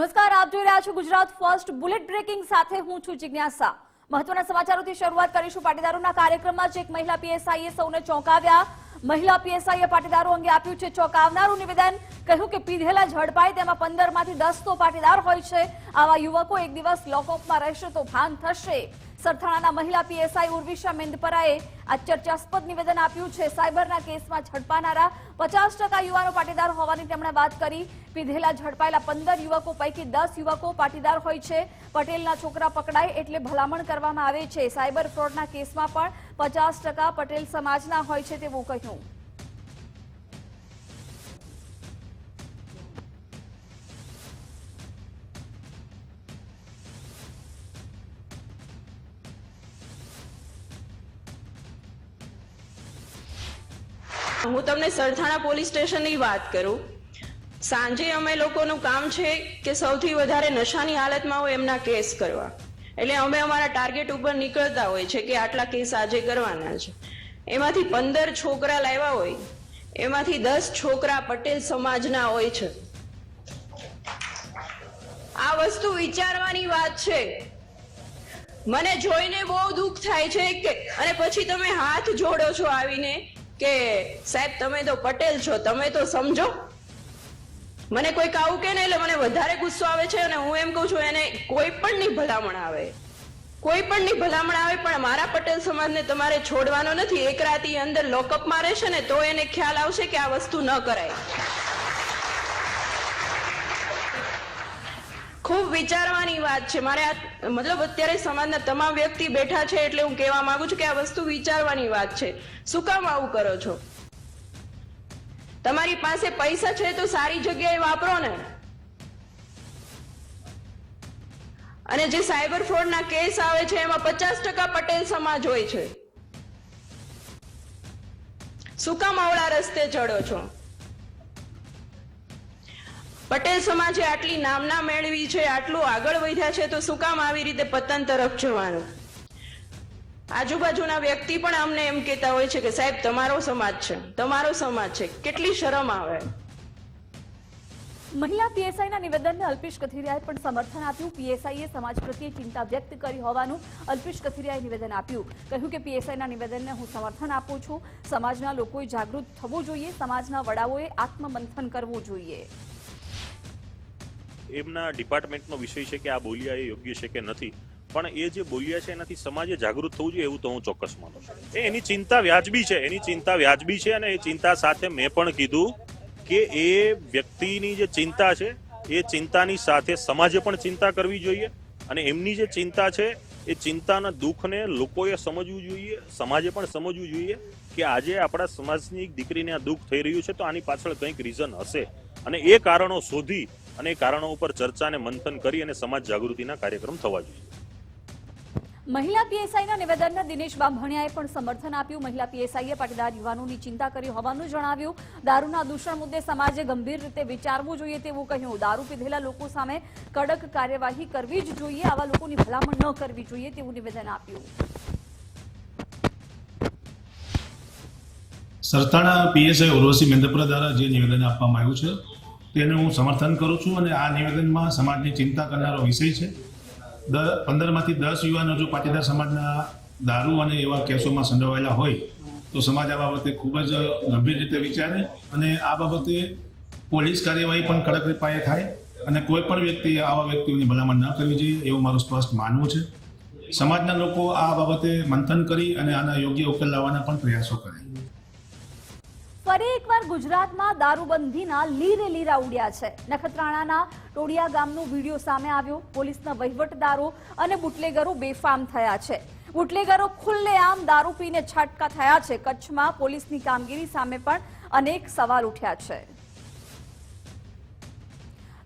નમસ્કાર, આપ જોઈ રહ્યા છો ગુજરાત ફર્સ્ટ બુલેટ બ્રેકિંગ સાથે હું છું જિજ્ઞાસા। મહત્વના સમાચારોથી શરૂઆત કરીશું। પાટીદારોના કાર્યક્રમમાં એક મહિલા પીએસઆઈએ સૌને ચોંકાવ્યા। મહિલા પીએસઆઈએ પાટીદારો અંગે આપ્યું છે ચોંકાવનારું નિવેદન। કહ્યું કે પીધેલા ઝડપાય તેમાં 15 માંથી 10 તો પાટીદાર હોય છે। આવા યુવકો એક દિવસ લોકઅપમાં રહેશે તો ભાન થશે। સરથાણાના મહિલા પીએસઆઈ ઉર્વિશા મેંદપરાએ આ ચર્ચાસ્પદ નિવેદન આપ્યું છે। સાયબરના કેસમાં ઝડપાનારા 50% યુવાનો પાટીદાર હોવાની તેમણે વાત કરી। પીધેલા ઝડપાયેલા 15 યુવકો પૈકી 10 યુવકો પાટીદાર હોય છે। પટેલના છોકરા પકડાય એટલે ભલામણ કરવામાં આવે છે। સાયબર ફ્રોડના કેસમાં પણ 50% પટેલ સમાજના હોય છે તેવું કહ્યું। હું તમને સરથાણા પોલીસ સ્ટેશનની વાત કરું। સાંજે અમે લોકોનું કામ છે કે સૌથી વધારે નશાની હાલતમાં હોય એમના કેસ કરવા, એટલે અમે અમારા ટાર્ગેટ ઉપર નીકળતા હોય છે કે આટલા કેસ આજે કરવાના છે। એમાંથી 15 છોકરા લાવ્યા હોય, એમાંથી 10 છોકરા પટેલ સમાજના હોય છે। આ વસ્તુ વિચારવાની વાત છે। મને જોઈને બહુ દુઃખ થાય છે કે અને પછી તમે હાથ જોડો છો આવીને કે સાહેબ તમે તો પટેલ છો, તમે તો સમજો। મને કોઈક આવું કે ને એટલે મને વધારે ગુસ્સો આવે છે અને હું એમ કહું છું એને કોઈ પણની ભલામણ આવે, કોઈ પણની ભલામણ આવે, પણ મારા પટેલ સમાજને તમારે છોડવાનો નથી। એક રાતી અંદર લોકઅપમાં રહેશે ને તો એને ખ્યાલ આવશે કે આ વસ્તુ ન કરાય। ખૂબ વિચારવાની વાત છે। મારે આ મતલબ અત્યારે સમાજના તમામ વ્યક્તિ બેઠા છે એટલે હું કહેવા માંગુ છું કે આ વસ્તુ વિચારવાની વાત છે। શું કામ આવું કરો છો? તમારી પાસે પૈસા છે તો સારી જગ્યાએ વાપરો ને। અને જે સાયબર ફ્રોડના કેસ આવે છે એમાં 50% પટેલ સમાજ હોય છે। શું કામ આવડા રસ્તે ચડો છો? પટેલ સમાજે આટલી નામના મેળવી છે, આટલું આગળ વધ્યા છે, તો શું કામ આવી રીતે પતન તરફ જવાનું? આજુબાજુના વ્યક્તિ પણ અમને એમ કહેતા હોય છે કે સાહેબ તમારો સમાજ છે, તમારો સમાજ છે। કેટલી શરમ આવે। મહિલા પીએસઆઈના નિવેદનને અલ્પેશ કથિરિયાએ પણ સમર્થન આપ્યું। પીએસઆઈએ સમાજ પ્રત્યે ચિંતા વ્યક્ત કરી હોવાનું અલ્પેશ કથિરિયાએ નિવેદન આપ્યું। કહ્યું કે પીએસઆઈના નિવેદનને હું સમર્થન આપું છું। સમાજના લોકોએ જાગૃત થવું જોઈએ, સમાજના વડાઓએ આત્મમંથન કરવું જોઈએ। એમના ડિપાર્ટમેન્ટનો વિષય છે કે આ બોલ્યા એ યોગ્ય છે કે નથી, પણ એ જે બોલ્યા છે એનાથી સમાજે જાગૃત થવું જોઈએ એવું તો હું ચોક્કસ માનું છું। એની ચિંતા વ્યાજબી છે, એની ચિંતા વ્યાજબી છે, અને એ ચિંતા સાથે મેં પણ કીધું કે એ વ્યક્તિની જે ચિંતા છે એ ચિંતાની સાથે સમાજે પણ ચિંતા કરવી જોઈએ, અને એમની જે ચિંતા છે એ ચિંતાના દુઃખને લોકોએ સમજવું જોઈએ, સમાજે પણ સમજવું જોઈએ કે આજે આપણા સમાજની એક દીકરીને આ દુઃખ થઈ રહ્યું છે તો આની પાછળ કંઈક રીઝન હશે, અને એ કારણો શોધી અને એ કારણો ઉપર ચર્ચા અને મંથન કરી અને સમાજ જાગૃતિના કાર્યક્રમ થવા જોઈએ। મહિલા પીએસઆઈના નિવેદનને દિનેશ બામભણિયાએ પણ સમર્થન આપ્યું। મહિલા પીએસઆઈએ પાટીદાર યુવાનોની ચિંતા કરી હોવાનું જણાવ્યું। દારૂના દૂષણ મુદ્દે સમાજે ગંભીર રીતે વિચારવું જોઈએ તેવું કહ્યું। દારૂ પીધેલા લોકો સામે કડક કાર્યવાહી કરવી જ જોઈએ, આવા લોકોની ભલામણ ન કરવી જોઈએ તેવું નિવેદન આપ્યું। સરથાણા પીએસઆઈ ઉર્વશી મેંદપરા દ્વારા જે નિવેદન આપવામાં આવ્યું છે તેને હું સમર્થન કરું છું, અને આ નિવેદનમાં સમાજની ચિંતા કરનારો વિષય છે। 15 માંથી 10 યુવાનો જો પાટીદાર સમાજના દારૂ અને એવા કેસોમાં સંડોવાયેલા હોય તો સમાજ આ બાબતે ખૂબ જ ગંભીર રીતે વિચારે, અને આ બાબતે પોલીસ કાર્યવાહી પણ કડક પાયે થાય, અને કોઈ પણ વ્યક્તિ આવા વ્યક્તિઓની ભલામણ ન કરવી જોઈએ એવું મારું સ્પષ્ટ માનવું છે। સમાજના લોકો આ બાબતે મંથન કરી અને આના યોગ્ય ઉકેલ લાવવાના પણ પ્રયાસો કરે। ફરી એકવાર ગુજરાતમાં દારૂબંધીના લીરે લીરા ઉડ્યા છે। નખત્રાણાના ટોડિયા ગામનો વિડીયો સામે આવ્યો। પોલીસના વહીવટદારો અને બુટલેગરો બેફામ થયા છે। બુટલેગરો ખુલ્લેઆમ દારૂ પીને છાટકા થયા છે। કચ્છમાં પોલીસની કામગીરી સામે પણ અનેક સવાલ ઉઠ્યા છે।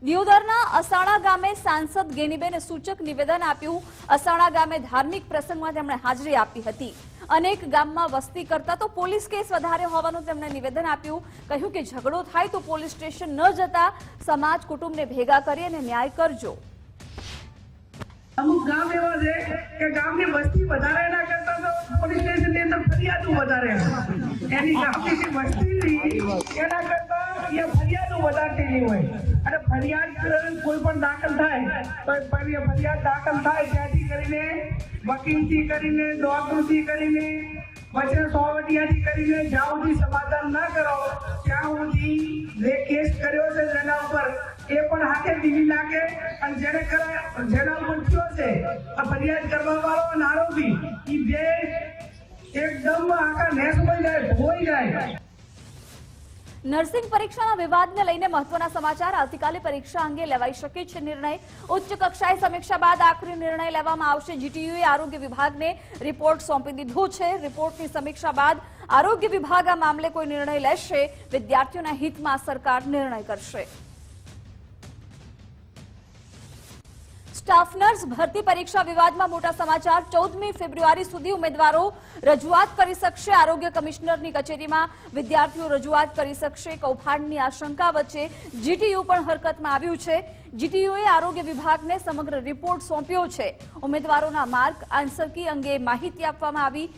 દિયોદરના અસાણા ગામે સાંસદ ગેનીબેને સૂચક નિવેદન આપ્યું। અસાણા ગામે ધાર્મિક પ્રસંગમાં તેમણે હાજરી આપી હતી। અનેક ગામમાં વસ્તી કરતા તો પોલીસ કેસ વધારે હોવાનું તેમણે નિવેદન આપ્યું। કહ્યું કે ઝઘડો થાય તો પોલીસ સ્ટેશન ન જતા સમાજ કુટુંબને ભેગા કરી અને ન્યાય કરજો। અમુક ગામ એવા છે કે ગામની વસ્તી વધારે ના કરતા તો પોલીસ સ્ટેશનની અંદર ફરિયાદો વધારે, એની ગામની વસ્તી એના કરતા એ ફરિયાદો વધારતી હોય અને ફરિયાદ કોઈ પણ દાખલ થાય તો ફરિયાદ દાખલ થાય ત્યાંથી કરીને વકીલથી કરીને ડોક્ટરથી કરીને પછી સોવટિયાથી કરીને જ્યાં સુધી સમાધાન ના કરો ત્યાં સુધી જે કેસ કર્યો છે જેના ઉપર એ પણ હાથે ટીવી નાખે અને જેના ઉપર થયો છે આ ફરિયાદ કરવા વાળો અને આરોપી એ બે એકદમ આખા નેસમાં જાય ધોઈ જાય. નર્સિંગ પરીક્ષાના વિવાદને લઈને મહત્વના સમાચાર. આવતીકાલે પરીક્ષા અંગે લેવાઈ શકે છે નિર્ણય. ઉચ્ચ કક્ષાએ સમીક્ષા બાદ આખરી નિર્ણય લેવામાં આવશે. જીટીયુએ આરોગ્ય વિભાગને રિપોર્ટ સોંપી દીધો છે. રિપોર્ટની સમીક્ષા બાદ આરોગ્ય વિભાગ આ મામલે કોઈ નિર્ણય લેશે. વિદ્યાર્થીઓના હિતમાં સરકાર નિર્ણય કરશે. સ્ટાફ નર્સ ભરતી પરીક્ષા વિવાદમાં મોટા સમાચાર. 14મી ફેબ્રુઆરી સુધી ઉમેદવારો રજૂઆત કરી શકશે. આરોગ્ય કમિશનરની કચેરીમાં વિદ્યાર્થીઓ રજૂઆત કરી શકશે. કૌભાંડની આશંકા વચ્ચે જીટીયુ પણ હરકતમાં આવ્યું છે. જીટીયુએ આરોગ્ય વિભાગને સમગ્ર રિપોર્ટ સોંપ્યો છે. ઉમેદવારોના માર્ક આન્સર કી અંગે માહિતી આપવામાં આવી.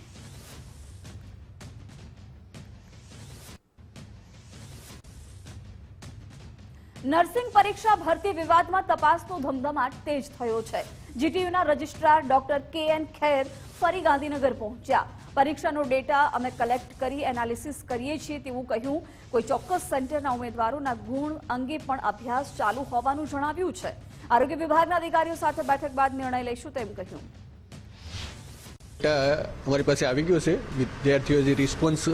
નર્સિંગ પરીક્ષા ભરતી વિવાદમાં તપાસનો ધમધમાટ તેજ થયો છે. જીટીયુના રજિસ્ટ્રાર ડોક્ટર કે.એન. ખેર ફરી ગાંધીનગર પહોંચ્યા. પરીક્ષાનો ડેટા અમે કલેક્ટ કરી એનાલિસિસ કરીએ છીએ તેવું કહ્યું. કોઈ ચોક્કસ સેન્ટરના ઉમેદવારોના ગુણ અંગે પણ અભ્યાસ ચાલુ હોવાનું જણાવ્યું છે. આરોગ્ય વિભાગના અધિકારીઓ સાથે બેઠક બાદ નિર્ણય લઈશું તેમ કહ્યું. અમારી પાસે આવી ગયો છે. વિદ્યાર્થીઓ જે રિસ્પોન્સ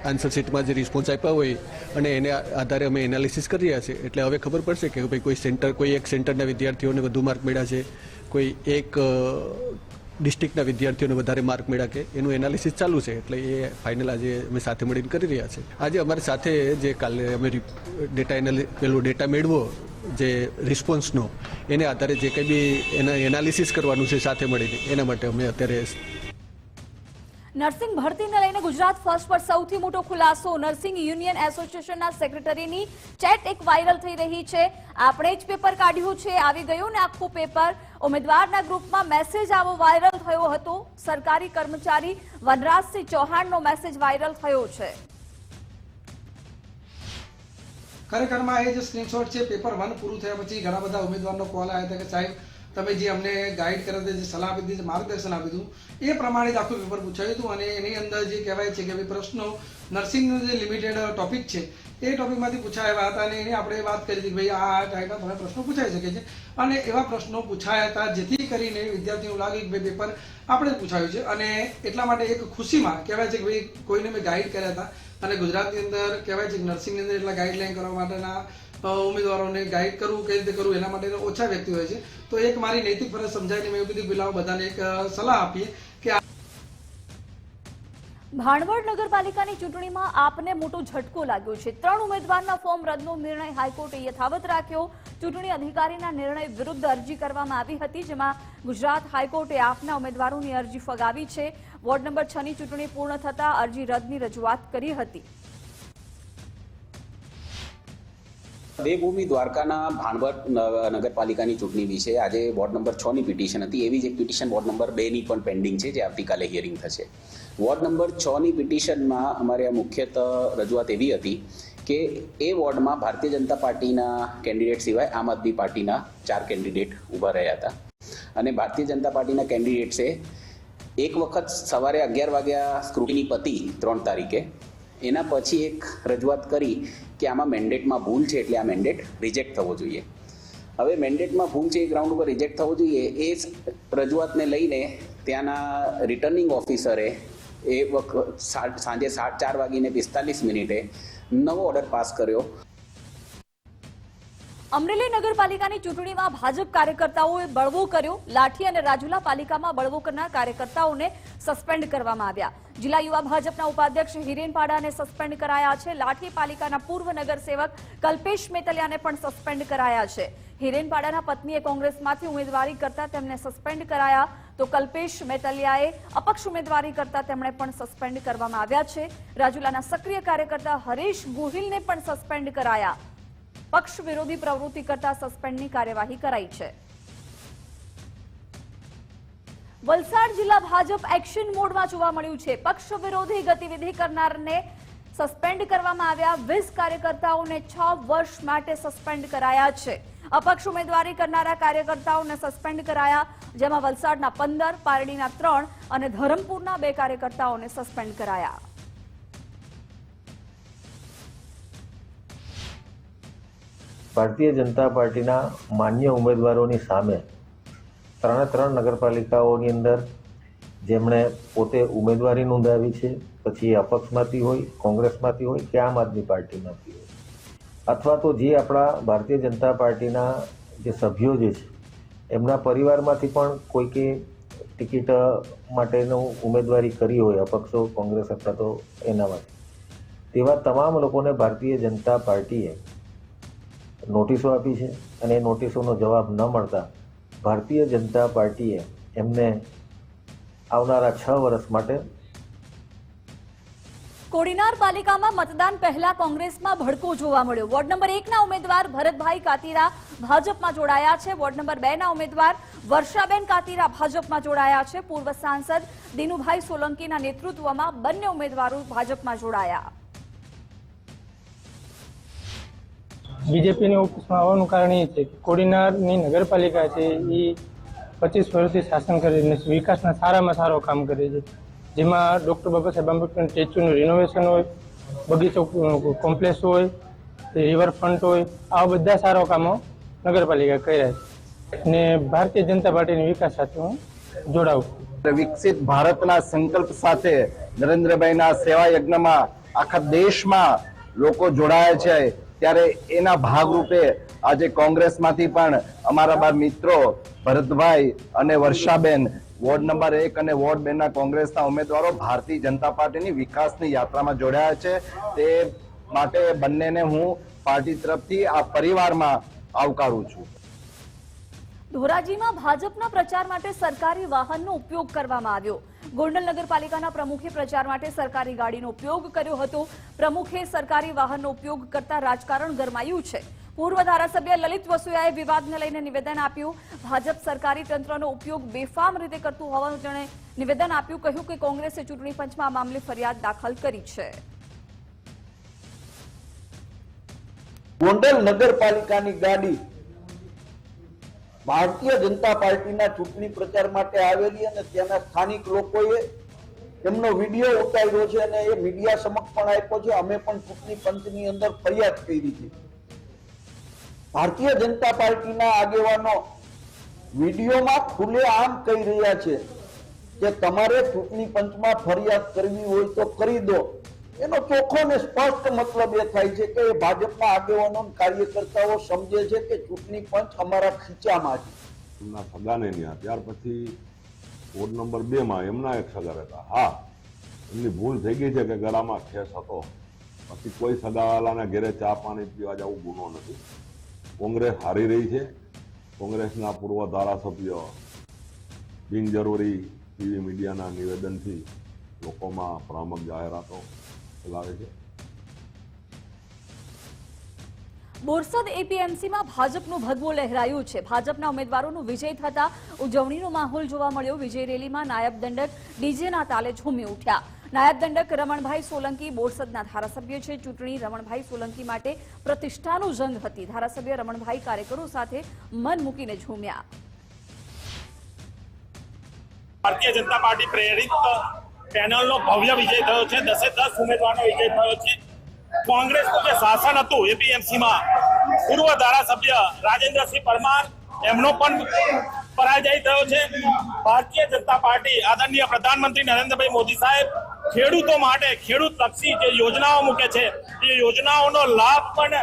આન્સર શીટમાં જે રિસ્પોન્સ આપ્યા હોય અને એને આધારે અમે એનાલિસિસ કરી રહ્યા છે. એટલે હવે ખબર પડશે કે ભાઈ કોઈ એક સેન્ટરના વિદ્યાર્થીઓને વધુ માર્ક મળ્યા છે, કોઈ એક ડિસ્ટ્રિક્ટના વિદ્યાર્થીઓને વધારે માર્ક મળ્યા કે એનું એનાલિસિસ ચાલુ છે. એટલે એ ફાઇનલ આજે અમે સાથે મળીને કરી રહ્યા છે. આજે અમારી સાથે જે કાલે અમે ડેટા મેળવો જે રિસ્પોન્સનો એને આધારે જે કંઈ બી એના એનાલિસિસ કરવાનું છે સાથે મળીને એના માટે અમે અત્યારે. નર્સિંગ ભરતીને લઈને ગુજરાત ફર્સ્ટ પર સૌથી મોટો ખુલાસો. નર્સિંગ યુનિયન એસોસિએશનના સેક્રેટરીની ચેટ એક વાયરલ થઈ રહી છે. આપણે જ પેપર કાઢ્યું છે, આવી ગયું ને આખું પેપર. ઉમેદવારના ગ્રુપમાં મેસેજ આવો વાયરલ થયો હતો. સરકારી કર્મચારી વનરાજસિંહ ચૌહાણનો મેસેજ વાયરલ થયો છે. ખરેખરમાં એ જે સ્ક્રીનશોટ છે પેપર 1 પૂરું થયા પછી ઘણા બધા ઉમેદવારનો કોલ આવ્યા હતા કે સાહેબ તમે જે અમને ગાઈડ કર્યા હતા, જે સલાહ આપી હતી, માર્ગદર્શન આપ્યું હતું એ પ્રમાણે જ આખું પેપર પૂછાયું હતું. અને એની અંદર જે કહેવાય છે કે ભાઈ પ્રશ્નો નર્સિંગનો જે લિમિટેડ ટોપિક છે એ ટોપિકમાંથી પૂછાયા હતા અને એને આપણે વાત કરી હતી કે ભાઈ આ ટાઈપના તમે પ્રશ્નો પૂછાઈ શકે છે. અને એવા પ્રશ્નો પૂછાયા હતા જેથી કરીને વિદ્યાર્થીઓને લાગે કે ભાઈ પેપર આપણે જ પૂછાયું છે. અને એટલા માટે એક ખુશીમાં કહેવાય છે કે ભાઈ કોઈને મેં ગાઈડ કર્યા હતા. અને ગુજરાતની અંદર કહેવાય છે કે નર્સિંગની અંદર એટલા ગાઈડલાઈન કરવા માટેના ઉમેદવારોને ગાઈડ કરવું કઈ રીતે કરવું એના માટે ઓછા વ્યક્તિ હોય છે. તો એક મારી નૈતિક ફરજ સમજાઈને મેં એવું કીધું પેલા બધાને એક સલાહ આપીએ કે ભાણવડ નગરપાલિકાની ચૂંટણીમાં આપને મોટો ઝટકો લાગ્યો છે. 3 ઉમેદવારના ફોર્મ રદનો નિર્ણય હાઈકોર્ટે યથાવત રાખ્યો. ચૂંટણી અધિકારીના નિર્ણય વિરુદ્ધ અરજી કરવામાં આવી હતી, જેમાં ગુજરાત હાઈકોર્ટે આપના ઉમેદવારોની અરજી ફગાવી છે. વોર્ડ નંબર 6 ની ચૂંટણી પૂર્ણ થતા અરજી રદની રજૂઆત કરી હતી. દેવભૂમિ દ્વારકાના ભાણવડ નગરપાલિકાની ચૂંટણી વિશે આજે વોર્ડ નંબર 6 ની પિટિશન હતી. એવી જ એક પિટિશન વોર્ડ નંબર 2 ની પણ પેન્ડિંગ છે, જે આવતીકાલે હિયરિંગ થશે. વોર્ડ નંબર 6 ની પિટિશનમાં અમારે મુખ્યત્વે રજૂઆત એવી હતી કે એ વોર્ડમાં ભારતીય જનતા પાર્ટીના કેન્ડિડેટ સિવાય આમ આદમી પાર્ટીના 4 કેન્ડિડેટ ઊભા રહ્યા હતા. અને ભારતીય જનતા પાર્ટીના કેન્ડિડેટ્સે એક વખત સવારે 11 વાગ્યા સ્ક્રુટિની પતી 3 તારીખે એના પછી એક રજૂઆત કરી કે આમાં મેન્ડેટમાં ભૂલ છે, એટલે આ મેન્ડેટ રિજેક્ટ થવો જોઈએ. હવે મેન્ડેટમાં ભૂલ છે એ ગ્રાઉન્ડ ઉપર રિજેક્ટ થવો જોઈએ એ રજૂઆતને લઈને ત્યાંના રિટર્નિંગ ઓફિસરે એ વખત સાંજે 4:45 નવો ઓર્ડર પાસ કર્યો. અમરેલી નગરપાલિકાની ચૂંટણીમાં ભાજપ કાર્યકર્તાઓએ બળવો કર્યો. લાઠી અને રાજુલા પાલિકામાં બળવો કરનાર કાર્યકર્તાઓને સસ્પેન્ડ કરવામાં આવ્યા. જિલ્લા યુવા ભાજપના ઉપાધ્યક્ષ હિરેન પાડાને સસ્પેન્ડ કરાયા છે. લાઠી પાલિકાના પૂર્વ નગરસેવક કલ્પેશ મેતલિયાને પણ સસ્પેન્ડ કરાયા છે. હિરેન પાડાના પત્નીએ કોંગ્રેસમાંથી ઉમેદવારી કરતા તેમને સસ્પેન્ડ કરાયા, તો કલ્પેશ મેતલિયાએ અપક્ષ ઉમેદવારી કરતા તેમણે પણ સસ્પેન્ડ કરવામાં આવ્યા છે. રાજુલાના સક્રિય કાર્યકર્તા હરેશ ગોહિલને પણ સસ્પેન્ડ કરાયા. પક્ષ વિરોધી પ્રવૃત્તિ કરતા સસ્પેન્ડની કાર્યવાહી કરાઈ છે. વલસાડ જિલ્લા ભાજપ એક્શન મોડમાં જોવા મળ્યું છે. પક્ષ વિરોધી ગતિવિધિ કરનારને સસ્પેન્ડ કરવામાં આવ્યા. 20 કાર્યકર્તાઓને 6 વર્ષ માટે સસ્પેન્ડ કરાયા છે. અપક્ષ ઉમેદવારી કરનારા કાર્યકર્તાઓને સસ્પેન્ડ કરાયા, જેમાં વલસાડના 15, પારડીના 3 અને ધરમપુરના 2 કાર્યકર્તાઓને સસ્પેન્ડ કરાયા. ભારતીય જનતા પાર્ટીના માન્ય ઉમેદવારોની સામે 3 નગરપાલિકાઓની અંદર જેમણે પોતે ઉમેદવારી નોંધાવી છે, પછી અપક્ષમાંથી હોય, કોંગ્રેસમાંથી હોય કે આમ આદમી પાર્ટીમાંથી હોય, અથવા તો જે આપણા ભારતીય જનતા પાર્ટીના જે સભ્યો જે છે એમના પરિવારમાંથી પણ કોઈકે ટિકિટ માટેનું ઉમેદવારી કરી હોય, અપક્ષો, કોંગ્રેસ અથવા તો એનામાંથી, તેવા તમામ લોકોને ભારતીય જનતા પાર્ટીએ નોટિસો આપી છે અને એ નોટિસોનો જવાબ ન મળતા ભારતીય જનતા પાર્ટીએ એમને આવનારા 6 વર્ષ માટે. કોડીનાર પાલિકામાં મતદાન પહેલા કોંગ્રેસમાં ભડકો જોવા મળ્યો. વોર્ડ નંબર 1ના ઉમેદવાર ભરતભાઈ કાતીરા ભાજપમાં જોડાયા છે. વોર્ડ નંબર 2ના ઉમેદવાર વર્ષાબેન કાતીરા ભાજપમાં જોડાયા છે. પૂર્વ સાંસદ દિનુભાઈ સોલંકીના નેતૃત્વમાં બંને ઉમેદવારો ભાજપમાં જોડાયા. બીજેપીની ઓફિસમાં આવવાનું કારણ એ છે કે કોડીનારની નગરપાલિકા છે એ 25 વર્ષથી શાસન કરીને વિકાસના સારામાં સારો કામ કરે છે, જેમાં ડૉક્ટર બાબા સાહેબ આંબેડકર સ્ટેચ્યુનું રિનોવેશન હોય, બગીચો કોમ્પ્લેક્સ હોય, રિવરફ્રન્ટ હોય, આવા બધા સારા કામો નગરપાલિકા કર્યા છે અને ભારતીય જનતા પાર્ટીની વિકાસ સાથે હું જોડાઉં. વિકસિત ભારતના સંકલ્પ સાથે નરેન્દ્રભાઈના સેવા યજ્ઞમાં આખા દેશમાં લોકો જોડાયા છે, ત્યારે એના ભાગરૂપે આજે કોંગ્રેસમાંથી પણ અમારા મિત્રો ભરતભાઈ અને વર્ષાબેન વોર્ડ નંબર 1 અને વોર્ડ 2ના કોંગ્રેસના ઉમેદવારો ભારતીય જનતા પાર્ટીની વિકાસની યાત્રામાં જોડાયા છે. તે માટે બંનેને હું પાર્ટી તરફથી આ પરિવારમાં આવકારું છું. ધોરાજીમાં ભાજપના પ્રચાર માટે સરકારી વાહનનો ઉપયોગ કરવામાં આવ્યો. ગોંડલ નગરપાલિકાના પ્રમુખે પ્રચાર માટે સરકારી ગાડીનો ઉપયોગ કર્યો હતો. પ્રમુખે સરકારી વાહનનો ઉપયોગ કરતા રાજકારણ ગરમાયું છે. પૂર્વ ધારાસભ્ય લલિત વસુયાએ વિવાદને લઈને નિવેદન આપ્યું. ભાજપ સરકારી તંત્રનો ઉપયોગ બેફામ રીતે કરતું હોવાનું તેણે નિવેદન આપ્યું. કહ્યું કે કોંગ્રેસે ચૂંટણી પંચમાં આ મામલે ફરિયાદ દાખલ કરી છે. ગોંડલ નગરપાલિકાની ગાડી ભારતીય જનતા પાર્ટીના ચૂંટણી પ્રચાર માટે આવેલી અને ત્યાંના સ્થાનિક લોકોએ એમનો વિડીયો ઉતાર્યો છે અને એ મીડિયા સમક્ષ પણ આપ્યો છે. અમે પણ ચૂંટણી પંચની અંદર ફરિયાદ કરી છે. ભારતીય જનતા પાર્ટીના આગેવાનો વિડીયોમાં ખુલ્લેઆમ કહી રહ્યા છે કે તમારે ચૂંટણી પંચમાં ફરિયાદ કરવી હોય તો કરી દો. એનો ચોખ્ખો ને સ્પષ્ટ મતલબ એ થાય છે કે ભાજપના આગેવાનો કાર્યકર્તાઓ સમજે છે કે ચૂંટણી પંચ અમારા ખીચામાં છે. એમના સગાને ત્યાં, ત્યાર પછી વોર્ડ નંબર 2માં એમના એક સગા હતા. હા, એમની ભૂલ થઈ ગઈ છે કે ગળામાં ખેસ હતો, પછી કોઈ સગાવાલાના ઘેરે ચા પાણી પીવા જવું ગુનો નથી. કોંગ્રેસ હારી રહી છે. કોંગ્રેસના પૂર્વ ધારાસભ્ય બિનજરૂરી ટીવી મીડિયાના નિવેદનથી લોકોમાં ભ્રામક જાહેરાતો ફેલાવે છે. બોરસદ એપીએમસીમાં ભાજપનું ભગવો લહેરાયું છે. ભાજપના ઉમેદવારોનો વિજય થતા ઉજવણીનો માહોલ જોવા મળ્યો. વિજય રેલીમાં નાયબ દંડક ડીજેના તાલે ઝૂમી ઉઠ્યા. નાયબ દંડક રમણભાઈ સોલંકી બોરસદના ધારાસભ્ય છે. ચૂંટણી રમણભાઈ સોલંકી માટે પ્રતિષ્ઠાનો જંગ હતી. ધારાસભ્ય રમણભાઈ કાર્યકરો સાથે મન મૂકીને ઝૂમ્યા. ભારતીય જનતા પાર્ટી પ્રેરિત પેનલનો ભવ્ય વિજય થયો છે. 10 ઉમેદવારનો વિજય થયો છે. કોંગ્રેસનું જે શાસન હતું એપીએમસીમાં, પૂર્વ ધારાસભ્ય રાજેન્દ્રસિંહ પરમાર એમનો પણ પરાજય થયો છે. ભારતીય જનતા પાર્ટી આદરણીય પ્રધાનમંત્રી નરેન્દ્રભાઈ મોદી સાહેબ ખેડૂતો માટે ખેડૂતલક્ષી જે યોજનાઓ મૂકે છે એ યોજનાઓનો લાભ પણ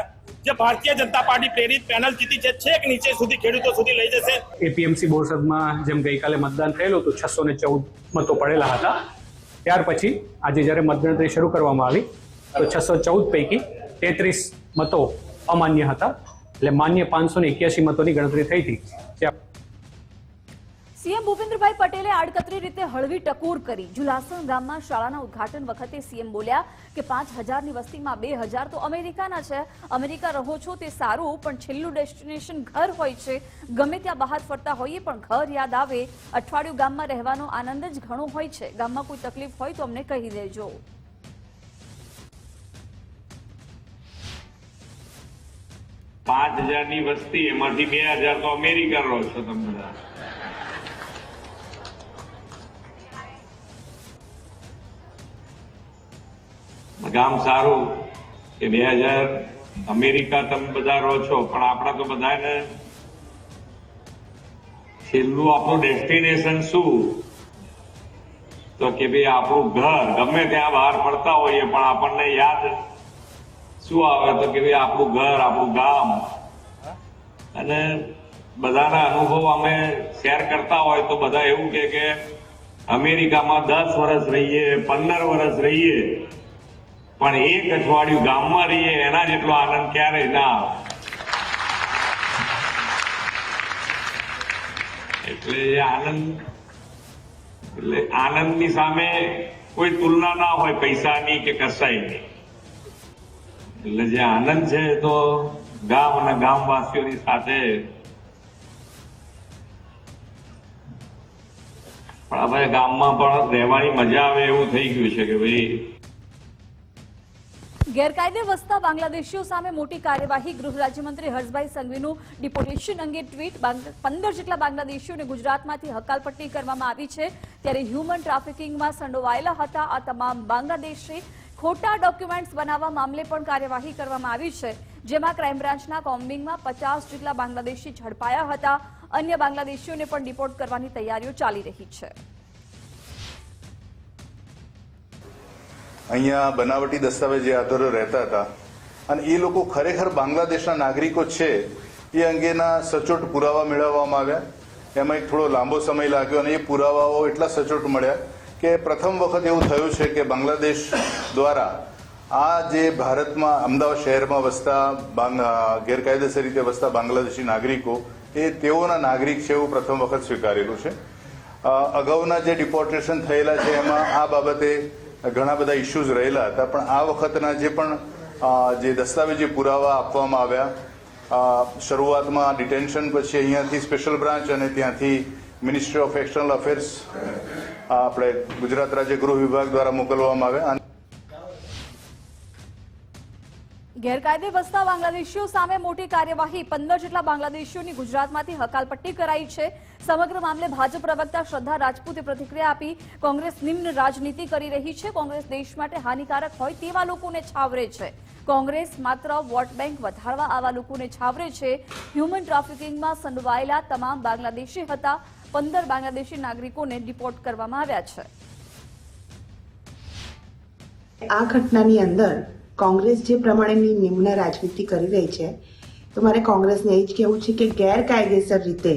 જે ભારતીય જનતા પાર્ટી પ્રેરિત પેનલ જીતી છે છેક નીચે સુધી ખેડૂતો સુધી લઈ જશે. એપીએમસી બોરસદમાં જેમ ગઈકાલે મતદાન થયેલું હતું 614 મતો પડેલા હતા. ત્યાર પછી આજે જ્યારે મતગણતરી શરૂ કરવામાં આવી તો 614 પૈકી 33 મતો અમાન્ય હતા, એટલે માન્ય 581 મતોની ગણતરી થઈ હતી. સીએમ ભૂપેન્દ્રભાઈ પટેલે આડકતરી રીતે હળવી ટકોર કરી. જુલાસણ ગામમાં શાળાના ઉદ્ઘાટન વખતે સીએમ બોલ્યા કે 5000ની વસ્તીમાં 2000 તો અમેરિકાના છે. અમેરિકા રહો છો તે સારું, પણ છેલ્લું ડેસ્ટિનેશન ઘર હોય છે. ગમે ત્યાં બહાર ફરતા હોઈએ પણ ઘર યાદ આવે. અઠવાડિયું ગામમાં રહેવાનો આનંદ જ ઘણો હોય છે. ગામમાં કોઈ તકલીફ હોય તો અમને કહી દેજો. 5,000ની વસ્તી, એમાંથી 2,000 તો અમેરિકા રહો છો તમે બધા. ગામ સારું કે 2,000 અમેરિકા તમે બધા રહો છો, પણ આપણા તો બધાને છેલ્લું આપણું ડેસ્ટિનેશન શું? તો કે ભાઈ આપણું ઘર. ગમે ત્યાં બહાર ફરતા હોઈએ પણ આપણને યાદ શું આવે? તો કે ભાઈ આપણું ઘર, આપણું ગામ. અને બધાના અનુભવ અમે શેર કરતા હોય તો બધા એવું કે અમેરિકામાં 10 વર્ષ રહીએ, 15 વર્ષ રહીએ, પણ 1 અઠવાડિયું ગામમાં રહીએ એના જેટલો આનંદ ક્યારેય ના આવે. એટલે આનંદની સામે કોઈ તુલના ના હોય પૈસાની કે કશાયની. એટલે જે આનંદ છે તો ગામ અને ગામવાસીઓની સાથે. પણ હવે ગામમાં પણ રહેવાની મજા આવે એવું થઈ ગયું છે કે ભાઈ ગેરકાયદે વસતા બાંગ્લાદેશીઓ સામે મોટી કાર્યવાહી. ગૃહ રાજ્યમંત્રી હર્ષભાઈ સંઘવીનું ડિપોર્ટેશન અંગે ટ્વીટ. 15 જેટલા બાંગ્લાદેશીઓને ગુજરાતમાંથી હકાલપટ્ટી કરવામાં આવી છે. ત્યારે હ્યુમન ટ્રાફિકિંગમાં સંડોવાયેલા હતા આ તમામ બાંગ્લાદેશી ખોટા ડોક્યુમેન્ટ્સ બનાવવા મામલે પણ કાર્યવાહી કરવામાં આવી છે, જેમાં ક્રાઇમ બ્રાન્ચના કોમ્બિંગમાં 50 જેટલા બાંગ્લાદેશી ઝડપાયા હતા. અન્ય બાંગ્લાદેશીઓને પણ ડિપોર્ટ કરવાની તૈયારીઓ ચાલી રહી છે. અહીંયા બનાવટી દસ્તાવેજી આધારો રહેતા હતા અને એ લોકો ખરેખર બાંગ્લાદેશના નાગરિકો છે એ અંગેના સચોટ પુરાવા મેળવવામાં આવ્યા. એમાં એક થોડો લાંબો સમય લાગ્યો અને એ પુરાવાઓ એટલા સચોટ મળ્યા કે પ્રથમ વખત એવું થયું છે કે બાંગ્લાદેશ દ્વારા આ જે ભારતમાં અમદાવાદ શહેરમાં વસતા ગેરકાયદેસર રીતે વસતા બાંગ્લાદેશી નાગરિકો એ તેઓના નાગરિક છે એવું પ્રથમ વખત સ્વીકારેલું છે. અગાઉના જે ડિપોર્ટેશન થયેલા છે એમાં આ બાબતે ઘણા બધા ઇસ્યુઝ રહેલા હતા, પણ આ વખતના જે દસ્તાવેજી પુરાવા આપવામાં આવ્યા, શરૂઆતમાં ડિટેન્શન, પછી અહીંયાથી સ્પેશિયલ બ્રાન્ચ અને ત્યાંથી મિનિસ્ટ્રી ઓફ એક્સટર્નલ અફેર્સ આપણે ગુજરાત રાજ્ય ગૃહ વિભાગ દ્વારા મોકલવામાં આવ્યા. ગેરકાયદે વસતા બાંગ્લાદેશીઓ સામે મોટી કાર્યવાહી. 15 જેટલા બાંગ્લાદેશીઓની ગુજરાતમાંથી હકાલપટ્ટી કરાઈ છે. સમગ્ર મામલે ભાજપ પ્રવક્તા શ્રદ્ધા રાજપૂતે પ્રતિક્રિયા આપી. કોંગ્રેસ નિમ્ન રાજનીતિ કરી રહી છે. કોંગ્રેસ દેશ માટે હાનિકારક હોય તેવા લોકોને છાવરે છે. કોંગ્રેસ માત્ર વોટ બેંક વધારવા આવા લોકોને છાવરે છે. હ્યુમન ટ્રાફિકિંગમાં સંડોવાયેલા તમામ બાંગ્લાદેશી હતા. 15 બાંગ્લાદેશી નાગરિકોને ડિપોર્ટ કરવામાં આવ્યા છે. આ ઘટનાની અંદર કોંગ્રેસ જે પ્રમાણેની નિમ્ન રાજનીતિ કરી રહી છે, તો મારે કોંગ્રેસને એ જ કહેવું છે કે ગેરકાયદેસર રીતે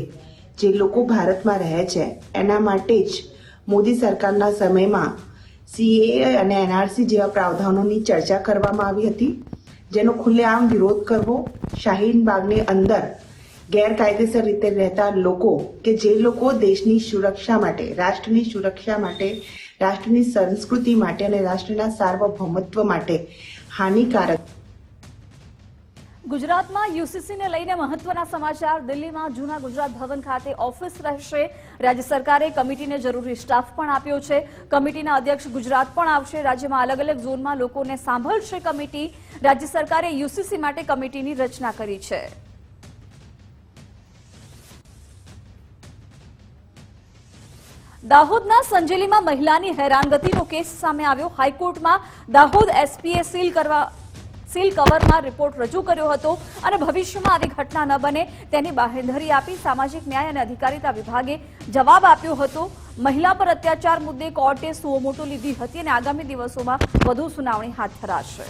જે લોકો ભારતમાં રહે છે એના માટે જ મોદી સરકારના સમયમાં CAA અને NRC જેવા પ્રાવધાનોની ચર્ચા કરવામાં આવી હતી, જેનો ખુલ્લેઆમ વિરોધ કરવો. શાહીન બાગની અંદર ગેરકાયદેસર રીતે રહેતા લોકો કે જે લોકો દેશની સુરક્ષા માટે, રાષ્ટ્રની સુરક્ષા માટે, રાષ્ટ્રની સંસ્કૃતિ માટે અને રાષ્ટ્રના સાર્વભૌમત્વ માટે હાનિકારક. ગુજરાતમાં યુસીસીને લઈને મહત્વના સમાચાર. દિલ્હીમાં જૂના ગુજરાત ભવન ખાતે ઓફિસ રહેશે. રાજ્ય સરકારે કમિટીને જરૂરી સ્ટાફ પણ આપ્યો છે. કમિટીના અધ્યક્ષ ગુજરાત પણ આવશે. રાજ્યમાં અલગ અલગ ઝોનમાં લોકોને સાંભળશે કમિટી. રાજ્ય સરકારે યુસીસી માટે કમિટીની રચના કરી છે. દાહોદના સંજેલીમાં મહિલાની હેરાનગતિનો કેસ સામે આવ્યો. હાઈકોર્ટમાં દાહોદ એસપીએ સીલ કવરમાં રિપોર્ટ રજૂ કર્યો હતો અને ભવિષ્યમાં આવી ઘટના ન બને તેની બાહેંધરી આપી. સામાજિક ન્યાય અને અધિકારીતા વિભાગે જવાબ આપ્યો હતો. મહિલા પર અત્યાચાર મુદ્દે કોર્ટે સુઓ મોટો લીધી હતી અને આગામી દિવસોમાં વધુ સુનાવણી હાથ ધરાશે.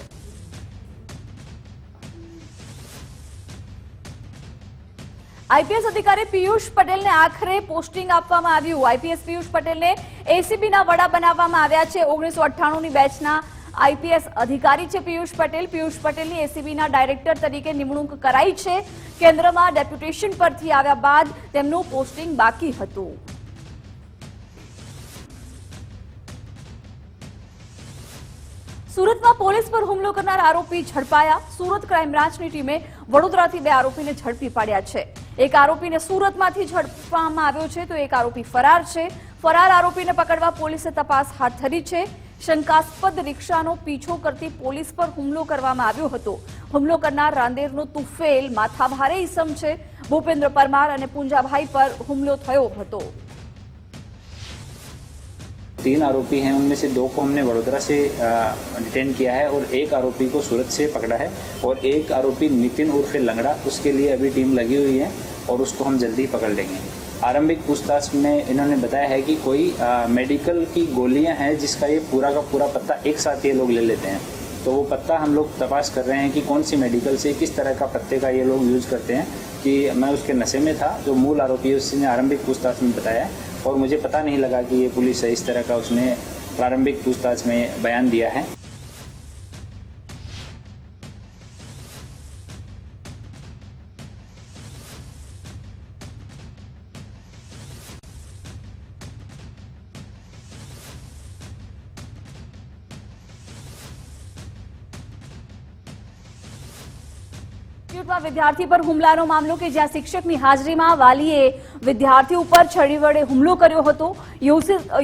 આઈપીએસ અધિકારી પિયુષ પટેલને આખરે પોસ્ટિંગ આપવામાં આવ્યું. આઈપીએસ પિયુષ પટેલને એસીબીના વડા બનાવવામાં આવ્યા છે. 1998ની બેચના આઈપીએસ અધિકારી છે પિયુષ પટેલ. પિયુષ પટેલની એસીબીના ડાયરેક્ટર તરીકે નિમણૂક કરાઈ છે. કેન્દ્રમાં ડેપ્યુટેશન પરથી આવ્યા બાદ તેમનું પોસ્ટિંગ બાકી હતું. સુરતમાં પોલીસ પર હુમલો કરનાર આરોપી ઝડપાયા. સુરત ક્રાઇમ બ્રાન્ચની ટીમે વડોદરાથી 2 આરોપીને ઝડપી પાડ્યા છે. એક આરોપીને સુરતમાંથી ઝડપવામાં આવ્યો છે તો એક આરોપી ફરાર છે. ફરાર આરોપીને પકડવા પોલીસે તપાસ હાથ ધરી છે. શંકાસ્પદ રિક્ષાનો પીછો કરતી પોલીસ પર હુમલો કરવામાં આવ્યો હતો. હુમલો કરનાર રાંદેરનો તુફેલ માથાભારે ઈસમ છે. ભૂપેન્દ્ર પરમાર અને પુંજાભાઈ પર હુમલો થયો હતો. 3 आरोपी हैं, उनमें से 2 को हमने वडोदरा से डिटेन किया है और 1 आरोपी को सूरत से पकड़ा है और 1 आरोपी नितिन उर्फे लंगड़ा, उसके लिए अभी टीम लगी हुई है और उसको हम जल्दी पकड़ लेंगे. आरंभिक पूछताछ में इन्होंने बताया है कि कोई मेडिकल की गोलियां हैं जिसका ये पूरा का पूरा पत्ता एक साथ ये लोग ले लेते हैं. तो वो पत्ता हम लोग तपास कर रहे हैं कि कौन सी मेडिकल से किस तरह का पत्ते का ये लोग यूज करते हैं. कि मैं उसके नशे में था, जो मूल आरोपी है उसने आरंभिक पूछताछ में बताया और मुझे पता नहीं लगा कि ये पुलिस है, इस तरह का उसने प्रारंभिक पूछताछ में बयान दिया है. ઇન્સ્ટિટ્યૂટમાં વિદ્યાર્થી પર હુમલાનો મામલો કે જ્યાં શિક્ષકની હાજરીમાં વાલીએ વિદ્યાર્થી ઉપર છરી વડે હુમલો કર્યો હતો.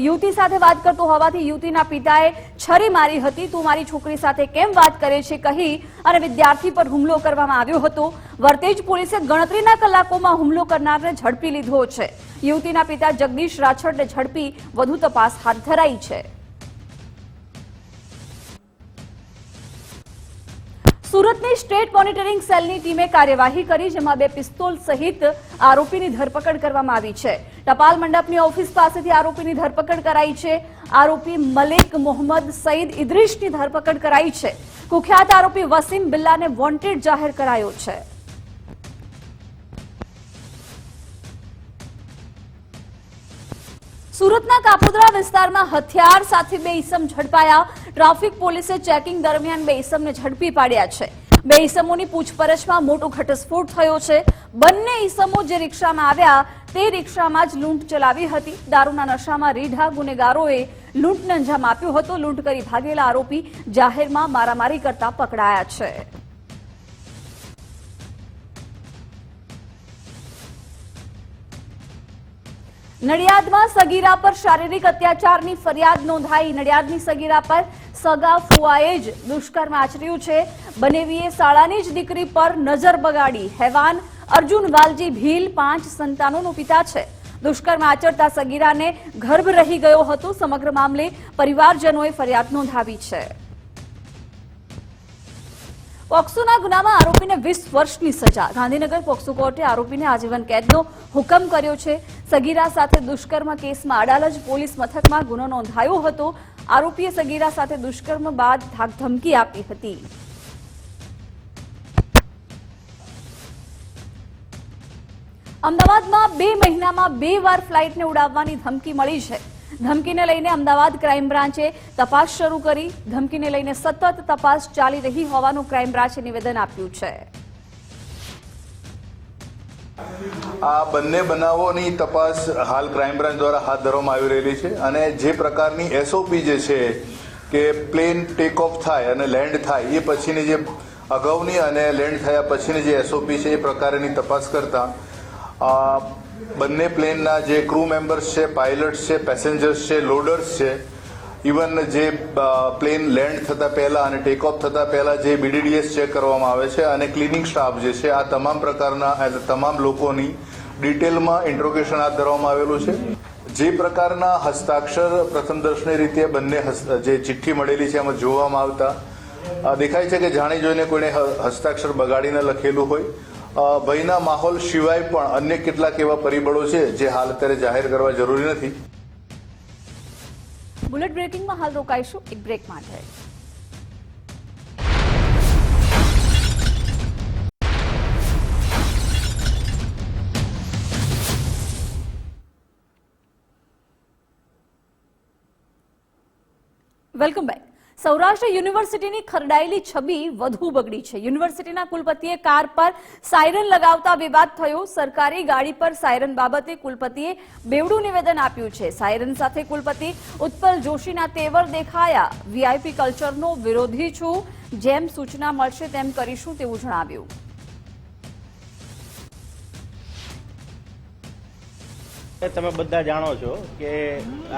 યુવતી સાથે વાત કરતો હોવાથી યુવતીના પિતાએ છરી મારી હતી. તું મારી છોકરી સાથે કેમ વાત કરે છે કહી અને વિદ્યાર્થી પર હુમલો કરવામાં આવ્યો હતો. વર્તેજ પોલીસે ગણતરીના કલાકોમાં હુમલો કરનારને ઝડપી લીધો છે. યુવતીના પિતા જગદીશ રાછડને ઝડપી વધુ તપાસ હાથ ધરાઈ છે. સુરતની સ્ટેટ મોનિટરિંગ સેલની ટીમે કાર્યવાહી કરી, જેમાં 2 પિસ્તોલ સહિત આરોપીની ધરપકડ કરવામાં આવી છે. ટપાલ મંડપની ઓફિસ પાસેથી આરોપીની ધરપકડ કરાઈ છે. આરોપી મલેક મોહમ્મદ સઈદ ઇદ્રીશની ધરપકડ કરાઈ છે. કુખ્યાત આરોપી વસીમ બિલ્લાને વોન્ટેડ જાહેર કરાયો છે. સુરતના કાપોદ્રા વિસ્તારમાં હથિયાર સાથે 2 ઈસમ ઝડપાયા. ટ્રાફિક પોલીસે ચેકિંગ દરમિયાન 2 ઈસમને ઝડપી પાડ્યા છે. 2 ઈસમોની પૂછપરછમાં મોટો ઘટસ્ફોટ થયો છે. બંને ઈસમો જે રિક્ષામાં આવ્યા તે રિક્ષામાં જ લૂંટ ચલાવી હતી. દારૂના નશામાં રીઢા ગુનેગારોએ લૂંટને અંજામ આપ્યો હતો. લૂંટ કરી ભાગેલા આરોપી જાહેરમાં મારામારી કરતા પકડાયા છે. નડિયાદમાં સગીરા પર શારીરિક અત્યાચારની ફરિયાદ નોંધાઈ. નડિયાદની સગીરા પર સગા ફુઆએ જ દુષ્કર્મ આચર્યું છે. બનેવીએ શાળાની જ દીકરી પર નજર બગાડી. હેવાન અર્જુન વાલજી ભીલ 5 સંતાનોનો પિતા છે. દુષ્કર્મ આચરતા સગીરાને ગર્ભ રહી ગયો હતો. સમગ્ર મામલે પરિવારજનોએ ફરિયાદ નોંધાવી છે. પોક્સોના ગુનામાં આરોપીને 20 વર્ષની સજા. ગાંધીનગર પોક્સો કોર્ટે આરોપીને આજીવન કેદનો હુકમ કર્યો છે. સગીરા સાથે દુષ્કર્મ કેસમાં અડાલજ પોલીસ મથકમાં ગુનો નોંધાયો હતો. આરોપીએ સગીરા સાથે દુષ્કર્મ બાદ ધાકધમકી આપી હતી. અમદાવાદમાં 2 મહિનામાં 2 વાર ફ્લાઇટને ઉડાવવાની ધમકી મળી છે. ધમકીને લઈને અમદાવાદ ક્રાઇમ બ્રાન્ચે તપાસ શરૂ કરી. ધમકીને લઈને સતત તપાસ ચાલી રહી હોવાનું ક્રાઇમ બ્રાન્ચે નિવેદન આપ્યું છે. આ બંને બનાવોની તપાસ હાલ ક્રાઇમ બ્રાન્ચ દ્વારા હાથ ધરવામાં આવી રહેલી છે અને જે પ્રકારની એસઓપી જે છે કે પ્લેન ટેક ઓફ થાય અને લેન્ડ થાય એ પછીની જે અગાઉની અને લેન્ડ થયા પછીની જે એસઓપી છે એ પ્રકારની તપાસ કરતા બંને પ્લેનના જે ક્રૂ મેમ્બર્સ છે, પાયલટ્સ છે, પેસેન્જર્સ છે, લોડર્સ છે, ઇવન જે પ્લેન લેન્ડ થતા પહેલા અને ટેક ઓફ થતા પહેલા જે બીડીડીએસ ચેક કરવામાં આવે છે અને ક્લિનિંગ સ્ટાફ જે છે, આ તમામ પ્રકારના તમામ લોકોની ડિટેલમાં ઇન્ટ્રોગેશન હાથ ધરવામાં આવેલું છે. જે પ્રકારના હસ્તાક્ષર પ્રથમ દર્શની રીતે બંને જે ચિઠ્ઠી મળેલી છે એમાં જોવામાં આવતા દેખાય છે કે જાણી જોઈને કોઈને હસ્તાક્ષર બગાડીને લખેલું હોય. ભયના માહોલ સિવાય પણ અન્ય કેટલાક એવા પરિબળો છે જે હાલ અત્યારે જાહેર કરવા જરૂરી નથી. બુલેટ બ્રેકિંગમાં હાલ રોકાઈશું એક બ્રેક માટે. Welcome back. સૌરાષ્ટ્ર યુનિવર્સિટીની ખરડાયેલી છબી વધુ બગડી છે. યુનિવર્સિટીના કુલપતિએ કાર પર સાયરન લગાવતા વિવાદ થયો. સરકારી ગાડી પર સાયરન બાબતે કુલપતિએ બેવડું નિવેદન આપ્યું છે. સાયરન સાથે કુલપતિ ઉત્પલ જોશીના તેવર દેખાયા. વીઆઈપી કલ્ચરનો વિરોધી છું, જેમ સૂચના મળશે તેમ કરીશું તેવું જણાવ્યું. તમે બધા જાણો છો કે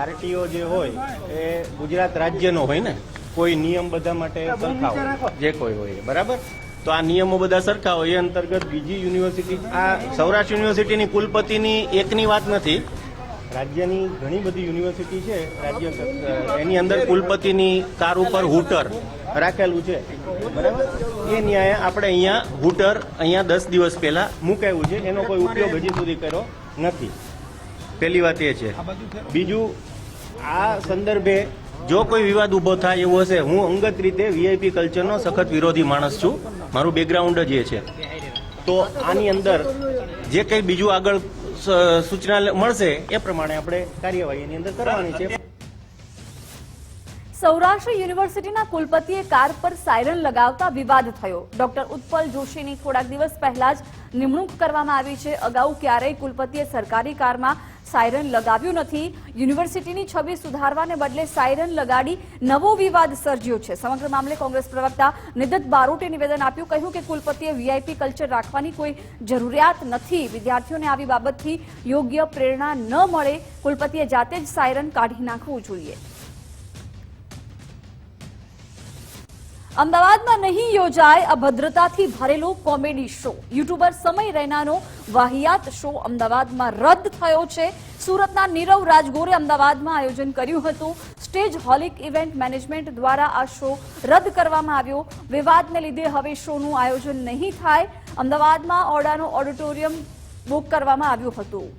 આરટીઓ જે હોય એ ગુજરાત રાજ્યનો હોય ને, કોઈ નિયમ બધા માટે સરખા હોય, જે કોઈ હોય, બરાબર? તો આ નિયમો બધા સરખા હોય એ અંતર્ગત બીજી યુનિવર્સિટી, આ સૌરાષ્ટ્ર યુનિવર્સિટીની કુલપતિની એકની વાત નથી, રાજ્યની ઘણી બધી યુનિવર્સિટી છે રાજ્ય, એની અંદર કુલપતિની કાર ઉપર હૂટર રાખેલું છે, બરાબર? એ ન્યાય આપણે અહીંયા હૂટર અહીંયા 10 દિવસ પહેલા મુકાયું છે, એનો કોઈ ઉપયોગ હજી સુધી કર્યો નથી. પહેલી વાત એ છે. બીજું, આ સંદર્ભે જો કોઈ વિવાદ ઉભો થાય એવું હશે, હું અંગત રીતે વીઆઈપી કલ્ચરનો સખત વિરોધી માણસ છું, મારું બેકગ્રાઉન્ડ જ એ છે. તો આની અંદર જે કંઈ બીજું આગળ સૂચના મળશે એ પ્રમાણે આપણે કાર્યવાહી એની અંદર કરવાની છે. સૌરાષ્ટ્ર યુનિવર્સિટીના કુલપતિએ કાર પર સાયરન લગાવતા વિવાદ થયો. ડોક્ટર ઉત્પલ જોશીની થોડાક દિવસ પહેલા જ નિમણૂક કરવામાં આવી છે. અગાઉ ક્યારેય કુલપતિએ સરકારી કારમાં સાયરન લગાવ્યું નથી. યુનિવર્સિટીની છબી સુધારવાને બદલે સાયરન લગાડી નવો વિવાદ સર્જ્યો છે. સમગ્ર મામલે કોંગ્રેસ પ્રવક્તા નિદત બારોટે નિવેદન આપ્યું, કહ્યું કે કુલપતિએ વીઆઈપી કલ્ચર રાખવાની કોઈ જરૂરિયાત નથી. વિદ્યાર્થીઓને આવી બાબતથી યોગ્ય પ્રેરણા ન મળે, કુલપતિએ જાતે જ સાયરન કાઢી નાખવું જોઈએ. અમદાવાદમાં નહીં યોજાય અભદ્રતાથી ભરેલો કોમેડી શો. યુટ્યુબર સમય રૈનાનો વાહિયાત શો અમદાવાદમાં રદ થયો છે. સુરતના નીરવ રાજગોરે અમદાવાદમાં આયોજન કર્યું હતું. સ્ટેજ હોલિક ઇવેન્ટ મેનેજમેન્ટ દ્વારા આ શો રદ કરવામાં આવ્યો. વિવાદને લીધે હવે શોનું આયોજન નહીં થાય. અમદાવાદમાં ઓરડાનું ઓડિટોરિયમ બુક કરવામાં આવ્યું હતું.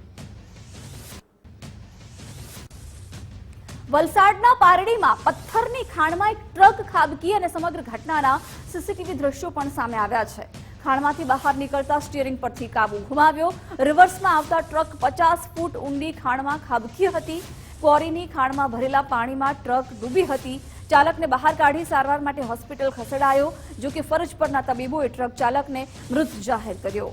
વલસાડના પારડીમાં પથ્થરની ખાણમાં એક ટ્રક ખાબકી અને સમગ્ર ઘટનાના સીસીટીવી દ્રશ્યો પણ સામે આવ્યા છે. ખાણમાંથી બહાર નીકળતા સ્ટીયરિંગ પરથી કાબુ ગુમાવ્યો. રિવર્સમાં આવતા ટ્રક 50 ફૂટ ઊંડી ખાણમાં ખાબકી હતી. ક્વોરીની ખાણમાં ભરેલા પાણીમાં ટ્રક ડૂબી હતી. ચાલકને બહાર કાઢી સારવાર માટે હોસ્પિટલ ખસેડાયો. જો કે ફરજ પરના તબીબોએ ટ્રક ચાલકને મૃત જાહેર કર્યો.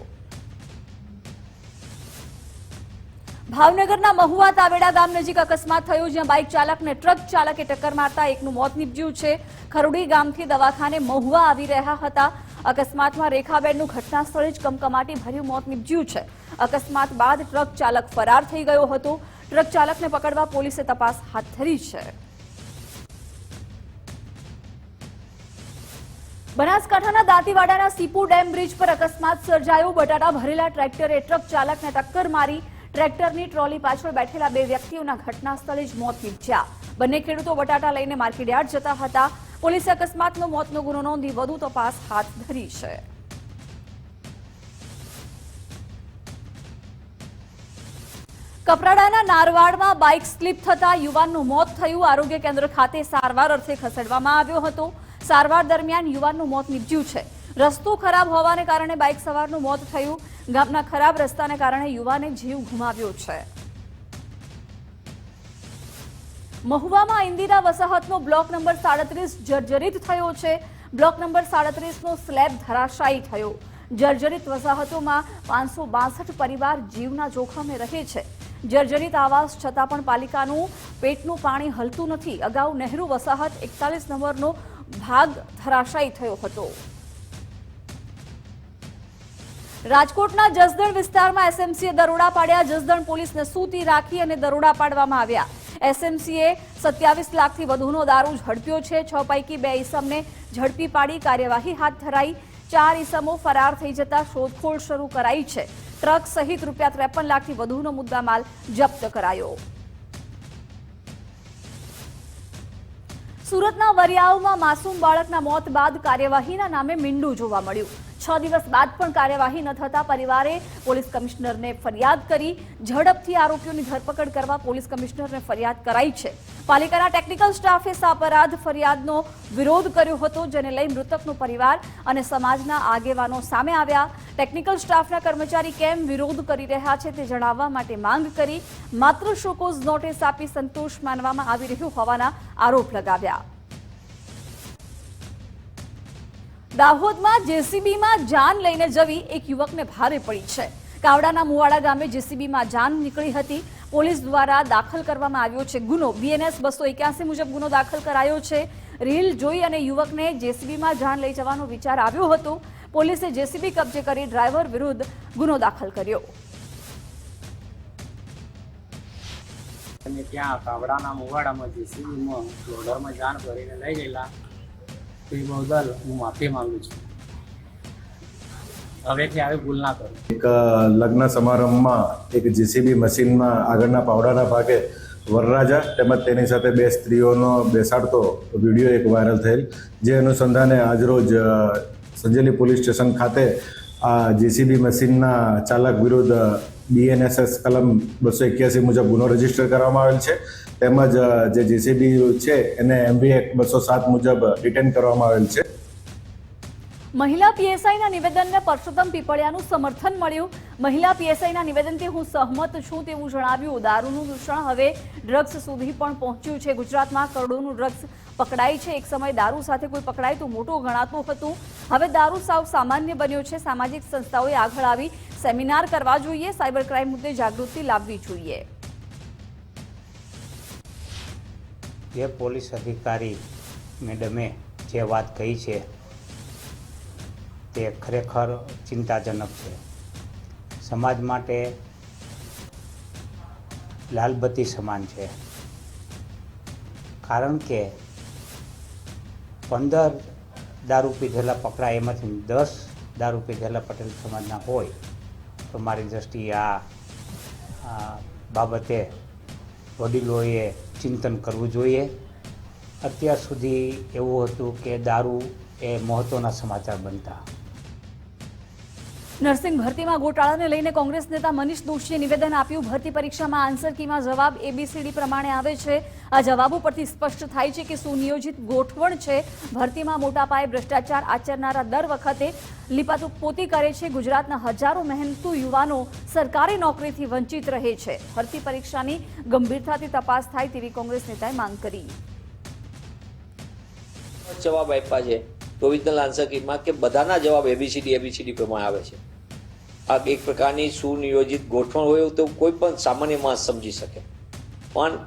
ભાવનગરના મહુવા તાવેડા ગામ નજીક અકસ્માત થયો, જ્યાં બાઇક ચાલકને ટ્રક ચાલકે ટક્કર મારતા એકનું મોત નીપજ્યું છે. ખરોડી ગામથી દવાખાને મહુવા આવી રહ્યા હતા. અકસ્માતમાં રેખાબેનનું ઘટના સ્થળે જ કમકમાટી ભર્યું મોત નીપજ્યું છે. અકસ્માત બાદ ટ્રક ચાલક ફરાર થઈ ગયો હતો. ટ્રક ચાલકને પકડવા પોલીસે તપાસ હાથ ધરી છે. બનાસકાંઠાના દાંતીવાડાના સીપુ ડેમ બ્રિજ પર અકસ્માત સર્જાયો. બટાટા ભરેલા ટ્રેક્ટરે ટ્રક ચાલકને ટક્કર મારી. ટ્રેક્ટરની ટ્રોલી પાછળ બેઠેલા 2 વ્યક્તિઓના ઘટના સ્થળે જ મોત નીપજ્યા. બંને ખેડૂતો બટાટા લઈને માર્કેટયાર્ડ જતા હતા. પોલીસે અકસ્માતનો મોતનો ગુનો નોંધી વધુ તપાસ હાથ ધરી છે. કપરાડાના નારવાડમાં બાઇક સ્લીપ થતા યુવાનનું મોત થયું. આરોગ્ય કેન્દ્ર ખાતે સારવાર અર્થે ખસેડવામાં આવ્યો હતો. સારવાર દરમિયાન યુવાનનું મોત નીપજ્યું છે. રસ્તો ખરાબ હોવાને કારણે બાઇક સવારનું મોત થયું. ગામના ખરાબ રસ્તાને કારણે યુવાને જીવ ગુમાવ્યો છે. મહુવામાં ઇન્દિરા વસાહતનો બ્લોક નંબર 37 જર્જરિત થયો છે. બ્લોક નંબર 37નો સ્લેબ ધરાશાયી થયો. જર્જરિત વસાહતોમાં 562 પરિવાર જીવના જોખમે રહે છે. જર્જરિત આવાસ છતાં પણ પાલિકાનું પેટનું પાણી હલતું નથી. અગાઉ નહેરુ વસાહત 41 નંબરનો ભાગ ધરાશાયી થયો હતો. રાજકોટના જસદણ વિસ્તારમાં એસએમસીએ દરોડા પાડ્યા. જસદણ પોલીસને સૂતી રાખી અને દરોડા પાડવામાં આવ્યા. એસએમસીએ 27 લાખથી વધુનો દારૂ ઝડપ્યો છે. 6 પૈકી 2 ઈસમને ઝડપી પાડી કાર્યવાહી હાથ ધરાઈ. 4 ઈસમો ફરાર થઈ જતા શોધખોળ શરૂ કરાઈ છે. ટ્રક સહિત ₹53 લાખથી વધુનો મુદ્દામાલ જપ્ત કરાયો. સુરતના વરિયાવમાં માસૂમ બાળકના મોત બાદ કાર્યવાહીના નામે મીંડું જોવા મળ્યું. 6 દિવસ બાદ પણ કાર્યવાહી ન થતા પરિવારે પોલીસ કમિશનરને ફરિયાદ કરી. ઝડપથી આરોપીઓની ધરપકડ કરવા પોલીસ કમિશનરને ફરિયાદ કરાઈ છે. પાલિકાના ટેકનિકલ સ્ટાફે સાપરાધ ફરિયાદનો વિરોધ કર્યો હતો, જેને લઈ મૃતકનો પરિવાર અને સમાજના આગેવાનો સામે આવ્યા. ટેકનિકલ સ્ટાફના કર્મચારી કેમ વિરોધ કરી રહ્યા છે તે જણાવવા માટે માંગ કરી. માત્ર શોકોઝ નોટિસ આપી સંતોષ માનવામાં આવી રહ્યો હોવાના આરોપ લગાવ્યા. દાહોદમાં જેસીબીમાં જાન લઈને જવી એક યુવકને ભારે પડી છે. કાવડાના મુવાડા ગામે જેસીબીમાં જાન નીકળી હતી. પોલીસ દ્વારા દાખલ કરવામાં આવ્યો છે ગુનો. બીએનએસ 281 મુજબ ગુનો દાખલ કરાયો છે. રીલ જોઈ અને યુવકને જેસીબીમાં જાન લઈ જવાનો વિચાર આવ્યો હતો. પોલીસે જેસીબી કબજે કરી ડ્રાઈવર વિરુદ્ધ ગુનો દાખલ કર્યો. અને ત્યાં કાવડાના મુવાડામાં જેસીબીમાં લોડરમાં જાણ કરીને લઈ ગયેલા તે બદલ હું માફી માંગુ છું. હવેથી આવી ભૂલ ના કરું. એક લગ્ન સમારંભમાં એક જેસીબી મશીનમાં આગળના પાવડાના ભાગે વરરાજા તેમજ તેની સાથે 2 સ્ત્રીઓનો બેસાડતો વિડીયો એક વાયરલ થયેલ, જે અનુસંધાને આજરોજ સંજેલી પોલીસ સ્ટેશન ખાતે આ જેસીબી મશીનના ચાલક વિરુદ્ધ BNSS કલમ 281 મુજબ ગુનો રજીસ્ટર કરવામાં આવેલ છે. તેમજ જે જેસીબી છે એને MV એક્ટ 207 મુજબ ડિટેન કરવામાં આવેલ છે. મહિલા પીએસઆઈના નિવેદનને પરસોત્તમ પીપળિયાનું સમર્થન મળ્યું. મહિલા પીએસઆઈના નિવેદનથી હું સહમત છું તેવું જણાવ્યું. દારૂનું દૂષણ હવે ડ્રગ્સ સુધી પણ પહોંચ્યું છે. ગુજરાતમાં કરોડોનું ડ્રગ્સ પકડાય છે. એક સમય દારૂ સાથે કોઈ પકડાય તો મોટું ગણાતું હતું. હવે દારૂ સાવ સામાન્ય બન્યો છે. સામાજિક સંસ્થાઓએ આગળ આવી સેમિનાર કરવા જોઈએ. સાયબર ક્રાઇમ મુદ્દે જાગૃતિ લાવવી જોઈએ. જે પોલીસ અધિકારી મેડમે જે વાત કહી છે તે ખરેખર ચિંતાજનક છે. સમાજ માટે લાલબત્તી સમાન છે. કારણ કે 15 દારૂ પીધેલા પકડાય એમાંથી 10 દારૂ પીધેલા પટેલ સમાજના હોય તો મારી દ્રષ્ટિએ આ બાબતે વડીલોએ ચિંતન કરવું જોઈએ. અત્યાર સુધી એવું હતું કે દારૂ એ મહત્વના સમાચાર બનતા. નર્સિંગ ભરતીમાં ગોટાળાને લઈને કોંગ્રેસ નેતા મનીષ દોશીએ નિવેદન આપ્યું. ભરતી પરીક્ષામાં આન્સર કીમાં જવાબ ABCD પ્રમાણે આવે છે. આ જવાબો પરથી સ્પષ્ટ થાય છે કે સુનિયોજિત ગોઠવણ છે. ભરતીમાં મોટા પાયે ભ્રષ્ટાચાર આચરનારા દર વખતે લીપાપોતી કરે છે. ગુજરાતના હજારો મહેનતુ યુવાનો સરકારી નોકરીથી વંચિત રહે છે. ભરતી પરીક્ષાની ગંભીરતાથી તપાસ થાય તેવી કોંગ્રેસ નેતાએ માંગ કરી. જવાબ આપ્યા છે પ્રોવિઝનલ આન્સર કીટમાં કે બધાના જવાબ ABCD પ્રમાણે આવે છે. આ એક પ્રકારની સુનિયોજિત ગોઠવણ હોય તો કોઈ પણ સામાન્ય માણસ સમજી શકે. પણ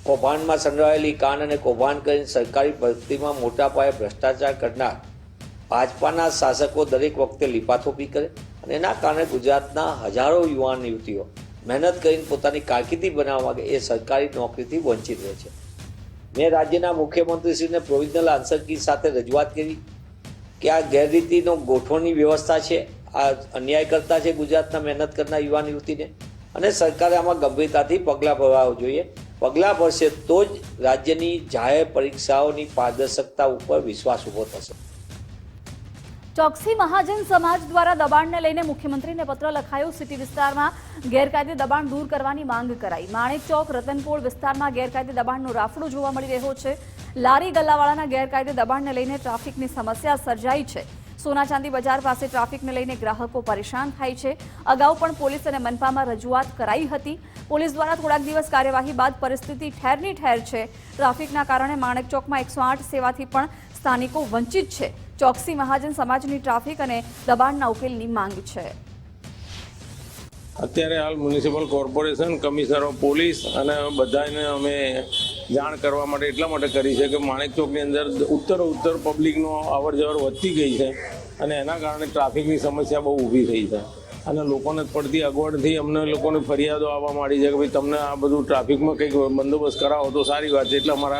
કૌભાંડમાં સંડોવાયેલી કાંડ અને કૌભાંડ કરીને સરકારી ભરતીમાં મોટા પાયે ભ્રષ્ટાચાર કરનાર ભાજપાના શાસકો દરેક વખતે લીપાથોપી કરે અને એના કારણે ગુજરાતના હજારો યુવાન યુવતીઓ મહેનત કરીને પોતાની કારકિર્દી બનાવવા માંગે એ સરકારી નોકરીથી વંચિત રહે છે. મેં રાજ્યના મુખ્યમંત્રીશ્રીને પ્રોવિઝનલ આન્સર કી સાથે રજૂઆત કરી કે આ ગેરરીતિનો ગોઠવણની વ્યવસ્થા છે, આ અન્યાય કરતા છે ગુજરાતના મહેનત કરનાર યુવાન યુવતીને, અને સરકારે આમાં ગંભીરતાથી પગલાં ભરવા જોઈએ. પગલાં ભરશે તો જ રાજ્યની જાહેર પરીક્ષાઓની પારદર્શકતા ઉપર વિશ્વાસ ઊભો થશે. ચોકસી મહાજન સમાજ દ્વારા દબાણને લઈને મુખ્યમંત્રીને પત્ર લખાયો. સિટી વિસ્તારમાં ગેરકાયદે દબાણ દૂર કરવાની માંગ કરાઈ. માણેક ચોક રતનપોળ વિસ્તારમાં ગેરકાયદે દબાણનો રાફડો જોવા મળી રહ્યો છે. લારી ગલ્લાવાળાના ગેરકાયદે દબાણને લઈને ટ્રાફિકની સમસ્યા સર્જાઈ છે. સોના ચાંદી બજાર પાસે ટ્રાફિકને લઈને ગ્રાહકો પરેશાન થાય છે. અગાઉ પણ પોલીસ અને મનપામાં રજૂઆત કરાઈ હતી. પોલીસ દ્વારા થોડાક દિવસ કાર્યવાહી બાદ પરિસ્થિતિ ઠેરની ઠેર છે. ટ્રાફિકના કારણે માણેક ચોકમાં 108 સેવાથી પણ સ્થાનિકો વંચિત છે. ચોકસી મહાજન સમાજની ટ્રાફિક અને દબાણના ઉકેલની માંગ છે. અત્યારે હાલ મ્યુનિસિપલ કોર્પોરેશન, કમિશનરો પોલીસ અને બધાને અમે જાણ કરવા માટે એટલા માટે કરી છે કે માણેક ચોકની અંદર ઉત્તર પબ્લિકનો અવર જવર વધતી ગઈ છે અને એના કારણે ટ્રાફિકની સમસ્યા બહુ ઊભી થઈ છે અને લોકોને પડતી અગવડથી અમને લોકોને ફરિયાદો આવવા માંડી છે કે ભાઈ તમને આ બધું ટ્રાફિકમાં કંઈક બંદોબસ્ત કરાવો તો સારી વાત છે, એટલે અમારે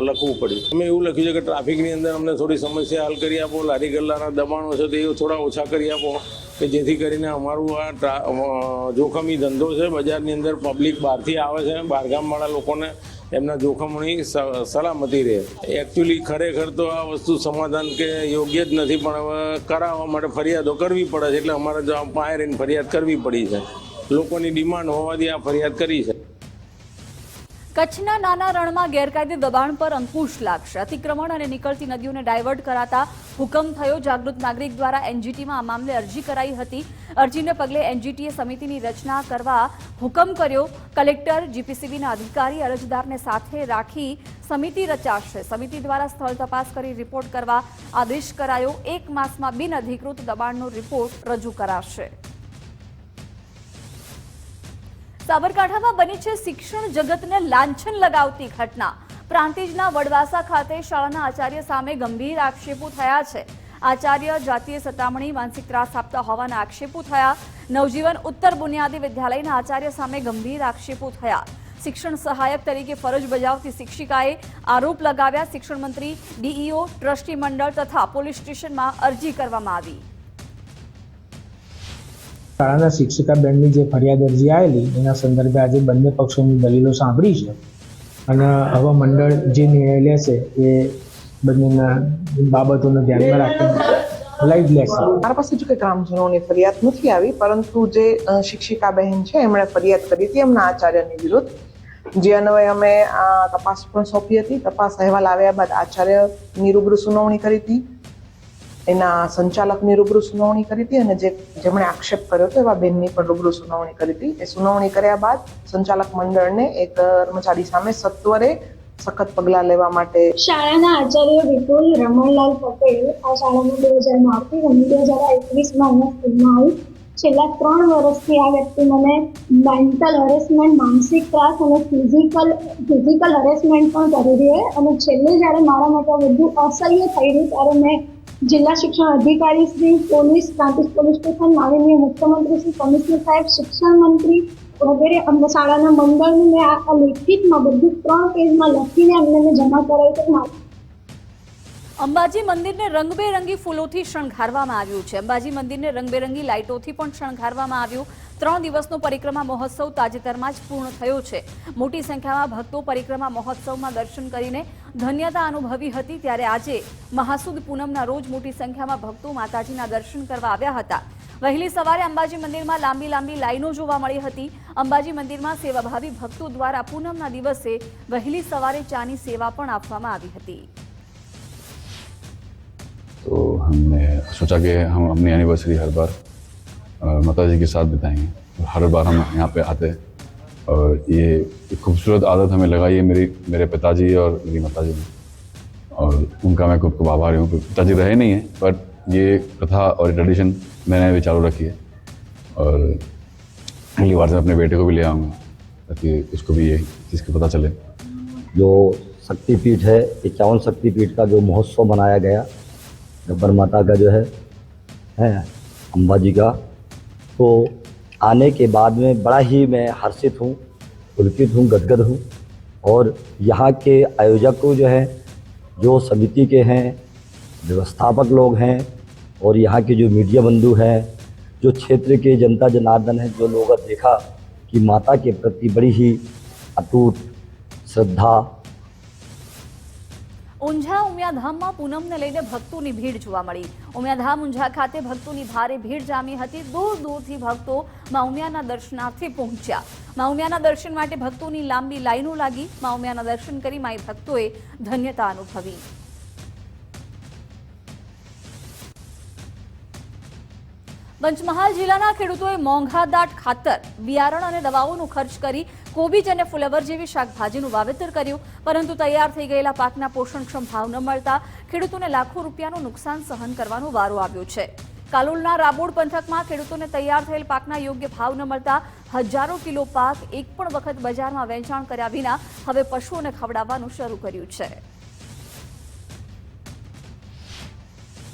લખવું પડ્યું. અમે એવું લખ્યું છે કે ટ્રાફિકની અંદર અમને થોડી સમસ્યા હલ કરી આપો, લારી ગલ્લાના દબાણો છે તે થોડા ઓછા કરી આપો કે જેથી કરીને અમારું આ જોખમી ધંધો છે બજારની અંદર પબ્લિક બહારથી આવે છે, બહારગામવાળા લોકોને એમના જોખમોની સલામતી રહે. એકચ્યુઅલી ખરેખર તો આ વસ્તુ સમાધાન કે યોગ્ય જ નથી, પણ હવે કરાવવા માટે ફરિયાદો કરવી પડે છે એટલે અમારે પાસે રહીને ફરિયાદ કરવી પડી છે. લોકોની ડિમાન્ડ હોવાથી આ ફરિયાદ કરી છે. કચ્છના નાના રણમાં ગેરકાયદે દબાણ પર અંકુશ લાગશે. અતિક્રમણ અને નીકળતી નદીઓને ડાયવર્ટ કરાતા હુકમ થયો. જાગૃત નાગરિક દ્વારા NGTમાં આ મામલે અરજી કરાઈ હતી. અરજીને પગલે NGTએ સમિતિની રચના કરવા હુકમ કર્યો. કલેક્ટર, GPCBના અધિકારી, અરજદારને સાથે રાખી સમિતિ રચાશે. સમિતિ દ્વારા સ્થળ તપાસ કરી રિપોર્ટ કરવા આદેશ કરાયો. 1 માસમાં બિનઅધિકૃત દબાણનો રિપોર્ટ રજૂ કરાશે. સાબરકાંઠામાં બની છે શિક્ષણ જગતને લાંછન લગાવતી ઘટના. પ્રાંતિજના વડવાસા ખાતે શાળાના આચાર્ય સામે ગંભીર આક્ષેપો થયા છે. આચાર્ય જાતીય સતામણી, માનસિક ત્રાસ આપતા હોવાના આક્ષેપો થયા. નવજીવન ઉત્તર બુનિયાદી વિદ્યાલયના આચાર્ય સામે ગંભીર આક્ષેપો થયા. શિક્ષણ સહાયક તરીકે ફરજ બજાવતી શિક્ષિકાએ આરોપ લગાવ્યા. શિક્ષણ મંત્રી, ડીઈઓ, ટ્રસ્ટી મંડળ તથા પોલીસ સ્ટેશનમાં અરજી કરવામાં આવી. શાળાના શિક્ષિકા બેનની જે ફરિયાદ અરજી આવેલી એના સંદર્ભે આજે બંને પક્ષોની દલીલો સાંભળી છે અને હવે મંડળ જે નિર્ણય લેશે એ બંનેના બાબતોને ધ્યાનમાં રાખીને લાઈવ લેશે. મારા પાસે જો કંઈ કામજનોની ફરિયાદ નથી આવી, પરંતુ જે શિક્ષિકા બહેન છે એમણે ફરિયાદ કરી હતી એમના આચાર્યની વિરુદ્ધ, જે અન્વયે અમે તપાસ પણ સોંપી હતી. તપાસ અહેવાલ આવ્યા બાદ આચાર્યની રૂબરૂ સુનાવણી કરી હતી, એના સંચાલકની રૂબરૂ સુનાવણી કરી હતી અને જેમણે આક્ષેપ કર્યો હતો એવા બેનની પણ રૂબરૂ સુનાવણી કરી હતી. એ સુનાવણી કર્યા બાદ સંચાલક મંડળને એક કર્મચારી સામે સત્વરે સખત પગલાં લેવા માટે શાળાના આચાર્ય વિપુલ રમણલાલ પટેલ આ શાળામાં 2009 થી અને 2021માં અહીંયા સ્કૂલમાં આવી. છેલ્લા 3 વર્ષથી આ વ્યક્તિ મને મેન્ટલ હરેસમેન્ટ, માનસિક ત્રાસ અને ફિઝિકલ હરેસમેન્ટ પણ કરી રહી છે. અને છેલ્લે જ્યારે મારા માટે બધું અસહ્ય થઈ રહ્યું ત્યારે મેં જિલ્લા શિક્ષણ અધિકારી Shri, police, Prantij police station, માનનીય મુખ્યમંત્રી શ્રી, કમિશનર સાહેબ, શિક્ષણ મંત્રી વગેરે શાળાના મંડળને મેં આ લેખિતમાં બધું 3 પેજમાં લખીને એમને મેં જમા કરાવી છે. અંબાજી મંદિરને રંગબેરંગી ફૂલોથી શણગારવામાં આવ્યું છે. અંબાજી મંદિરને રંગબેરંગી લાઇટોથી પણ શણગારવામાં આવ્યું. 3 દિવસનો પરિક્રમા મહોત્સવ તાજેતરમાં જ પૂર્ણ થયો છે. મોટી સંખ્યામાં ભક્તો પરિક્રમા મહોત્સવમાં દર્શન કરીને ધન્યતા અનુભવી હતી. ત્યારે આજે મહાસુદ પૂનમના રોજ મોટી સંખ્યામાં ભક્તો માતાજીના દર્શન કરવા આવ્યા હતા. વહેલી સવારે અંબાજી મંદિરમાં લાંબી લાંબી લાઈનો જોવા મળી હતી. અંબાજી મંદિરમાં સેવાભાવી ભક્તો દ્વારા પૂનમના દિવસે વહેલી સવારે ચાની સેવા પણ આપવામાં આવી હતી. तो हमने सोचा कि हम अपनी एनिवर्सरी हर बार माता जी के साथ बिताएंगे. हर बार हम यहाँ पे आते और ये एक खूबसूरत आदत हमें लगा. ये मेरे पिताजी और मेरी माता जी ने, और उनका मैं खूब आभारी हूँ. पिताजी रहे नहीं हैं, बट ये प्रथा और ट्रेडिशन मैंने भी चालू रखी है. और अगली बार से अपने बेटे को भी ले आऊँगा ताकि उसको भी ये चीज़ का पता चले. जो शक्तिपीठ है, 51 शक्तिपीठ का जो महोत्सव मनाया गया गब्बर माता का जो है अंबाजी का, तो आने के बाद में बड़ा ही मैं हर्षित हूँ, पुलकित हूँ, गदगद हूँ. और यहाँ के आयोजक जो है, जो समिति के हैं, व्यवस्थापक लोग हैं, और यहाँ के जो मीडिया बंधु हैं, जो क्षेत्र के जनता जनार्दन हैं, जो लोग देखा कि माता के प्रति बड़ी ही अटूट श्रद्धा. ઊંઝા ઉમિયાધામમાં પૂનમને લઈને ભક્તોની ભીડ જોવા મળી. ઉમિયાધામ ઊંઝા ખાતે ભક્તોની ભારે ભીડ જામી હતી. દૂર દૂરથી ભક્તો મા ઉમિયાના દર્શનાર્થે પહોંચ્યા. મા ઉમિયાના દર્શન માટે ભક્તોની લાંબી લાઈનો લાગી. મા ઉમિયાના દર્શન કરી માઈ ભક્તોએ ધન્યતા અનુભવી. પંચમહાલ જિલ્લાના ખેડૂતોએ મોંઘાદાટ ખાતર, બિયારણ અને દવાઓનો ખર્ચ કરી કોબીજ અને ફુલેવર જેવી શાકભાજીનું વાવેતર કર્યું. પરંતુ તૈયાર થઈ ગયેલા પાકના પોષણક્ષમ ભાવ ન મળતા ખેડૂતોને લાખો રૂપિયાનું નુકસાન સહન કરવાનો વારો આવ્યો છે. કાલોલના રાબોડ પંથકમાં ખેડૂતોને તૈયાર થયેલ પાકના યોગ્ય ભાવ ન મળતા હજારો કિલો પાક એક પણ વખત બજારમાં વેચાણ કર્યા વિના હવે પશુઓને ખવડાવવાનું શરૂ કર્યું છે.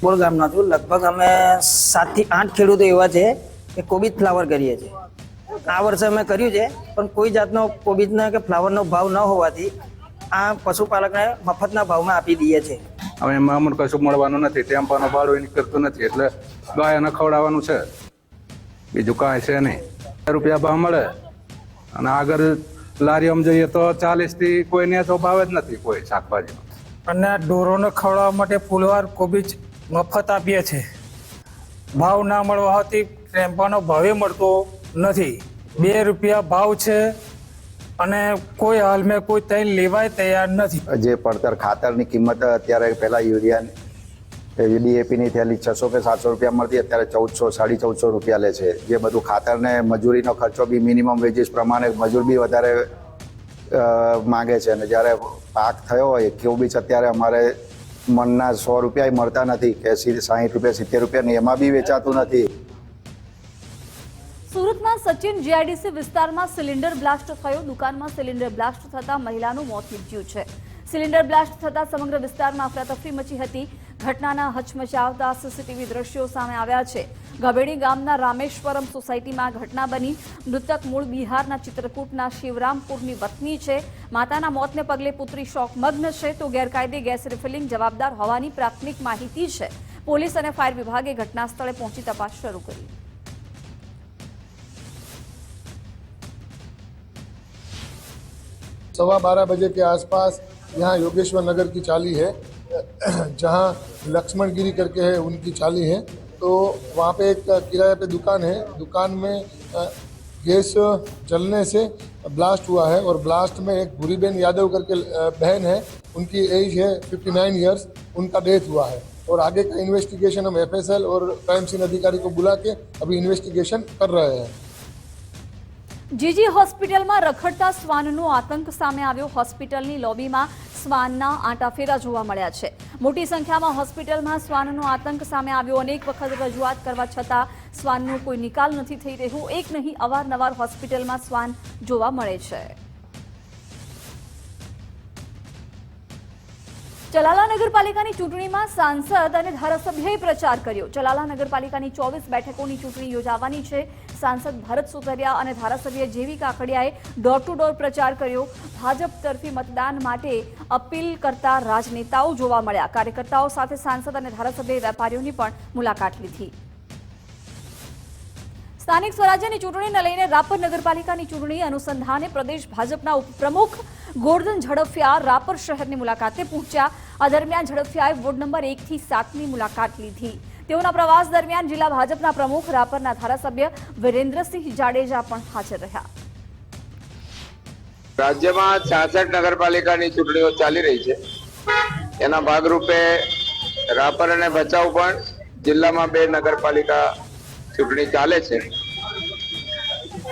બોલ ગામના છું. લગભગ અમે 7 થી 8 ખેડૂતો એવા છે કે કોબીજ ફ્લાવર કરીએ છીએ. આ વર્ષે અમે કર્યું છે, પણ કોઈ જાતનો કોબીજના કે ફ્લાવરનો ભાવ ન હોવાથી આ પશુપાલકને મફતના ભાવમાં આપી દઈએ છીએ. હવે એમાં અમને કશું મળવાનું નથી, ટેમ્પાનો ભાડો નીકળતું નથી, એટલે ગાયને ખવડાવવાનું છે, બીજું કાંઈ છે નહીં. રૂપિયા ભાવ મળે અને આગળ લારીઓમાં જઈએ તો 40 થી કોઈને તો ભાવ જ નથી કોઈ શાકભાજીનો. અને ઢોરોને ખવડાવવા માટે ફૂલવાર કોબીજ મફત આપીએ છીએ. ભાવ ના મળવાથી ટેમ્પાનો ભાવે મળતો નથી. 2 રૂપિયા ભાવ છે અને કોઈ હાલમાં કોઈ તૈન લેવાય તૈયાર નથી. જે પડતર ખાતરની કિંમત અત્યારે પહેલાં યુરિયા DAPની થયેલી 600 કે 700 રૂપિયા મળતી, અત્યારે 1400, 1450 રૂપિયા લે છે. જે બધું ખાતરને મજૂરીનો ખર્ચો બી મિનિમમ વેજીસ પ્રમાણે મજૂર બી વધારે માગે છે. અને જ્યારે પાક થયો હોય કોબીજ અત્યારે અમારે મણના 100 રૂપિયા મળતા નથી કે 60 રૂપિયા 70 રૂપિયા એમાં બી વેચાતું નથી. સુરતમાં સચિન GIDC વિસ્તારમાં સિલિન્ડર બ્લાસ્ટ થયો. દુકાનમાં સિલિન્ડર બ્લાસ્ટ થતા મહિલાનું મોત નીપજ્યું છે. સિલિન્ડર બ્લાસ્ટ થતા સમગ્ર વિસ્તારમાં અફરાતફરી મચી હતી. ઘટનાના હચમચાવતા સીસીટીવી દ્રશ્યો સામે આવ્યા છે. ગભેડી ગામના રામેશ્વરમ સોસાયટીમાં ઘટના બની. મૃતક મૂળ બિહારના ચિત્રકૂટના શિવરામપુરની વતની છે. માતાના મોતને પગલે પુત્રી શોકમગ્ન છે, તો ગેરકાયદે ગેસ રિફિલિંગ જવાબદાર હોવાની પ્રાથમિક માહિતી છે. પોલીસ અને ફાયર વિભાગે ઘટના સ્થળે પહોંચી તપાસ શરૂ કરી. सवा 12 बजे के आसपास यहाँ योगेश्वर नगर की चाली है, जहाँ लक्ष्मणगिरी करके है उनकी चाली है। तो वहाँ पे एक किराए पे दुकान है, दुकान में गैस जलने से ब्लास्ट हुआ है और ब्लास्ट में एक भूरीबेन यादव करके बहन है, उनकी एज है 59 ईयर्स, उनका डेथ हुआ है। और आगे का इन्वेस्टिगेशन हम FSL और क्राइम सीन अधिकारी को बुला के अभी इन्वेस्टिगेशन कर रहे हैं। જીજી હોસ્પિટલમાં રખડતા શ્વાનનો આતંક સામે આવ્યો. હોસ્પિટલની લોબીમાં શ્વાનના આંટાફેરા જોવા મળ્યા છે. મોટી સંખ્યામાં હોસ્પિટલમાં શ્વાનનો આતંક સામે આવ્યો. અનેક વખત રજૂઆત કરવા છતાં શ્વાનનો કોઈ નિકાલ નથી થઈ રહ્યો. એક નહીં, અવારનવાર હોસ્પિટલમાં શ્વાન જોવા મળે છે. ચલાલા નગરપાલિકાની ચૂંટણીમાં સાંસદ અને ધારાસભ્યએ પ્રચાર કર્યો. ચલાલા નગરપાલિકાની 24 બેઠકોની ચૂંટણી યોજાવાની છે. સાંસદ ભરત સુતરિયા અને ધારાસભ્ય જેવી કાકડિયાએ ડોર ટુ ડોર પ્રચાર કર્યો. ભાજપ તરફી મતદાન માટે અપીલ કરતા રાજનેતાઓ જોવા મળ્યા. કાર્યકર્તાઓ સાથે સાંસદ અને ધારાસભ્યએ વેપારીઓની પણ મુલાકાત લીધી. સ્થાનિક સ્વરાજ્યની ચૂંટણીને લઈને રાપર નગરપાલિકાની ચૂંટણી અનુસંધાને પ્રદેશ ભાજપના ઉપપ્રમુખ ગોરધન ઝડફિયા રાપર શહેરની મુલાકાતે પહોંચ્યા. આ દરમિયાન ઝડફિયાએ વોર્ડ નંબર 1 થી 7ની મુલાકાત લીધી. તેઓના પ્રવાસ દરમિયાન જિલ્લા ભાજપના પ્રમુખ રાપરના ધારાસભ્ય વિરેન્દ્રસિંહ જાડેજા પણ હાજર રહ્યા. રાજ્યમાં 66 નગરપાલિકાની ચૂંટણીઓ ચાલી રહી છે. એના ભાગરૂપે રાપર અને ભચાઉ પણ જિલ્લામાં 2 નગરપાલિકા ચૂંટણી ચાલે છે.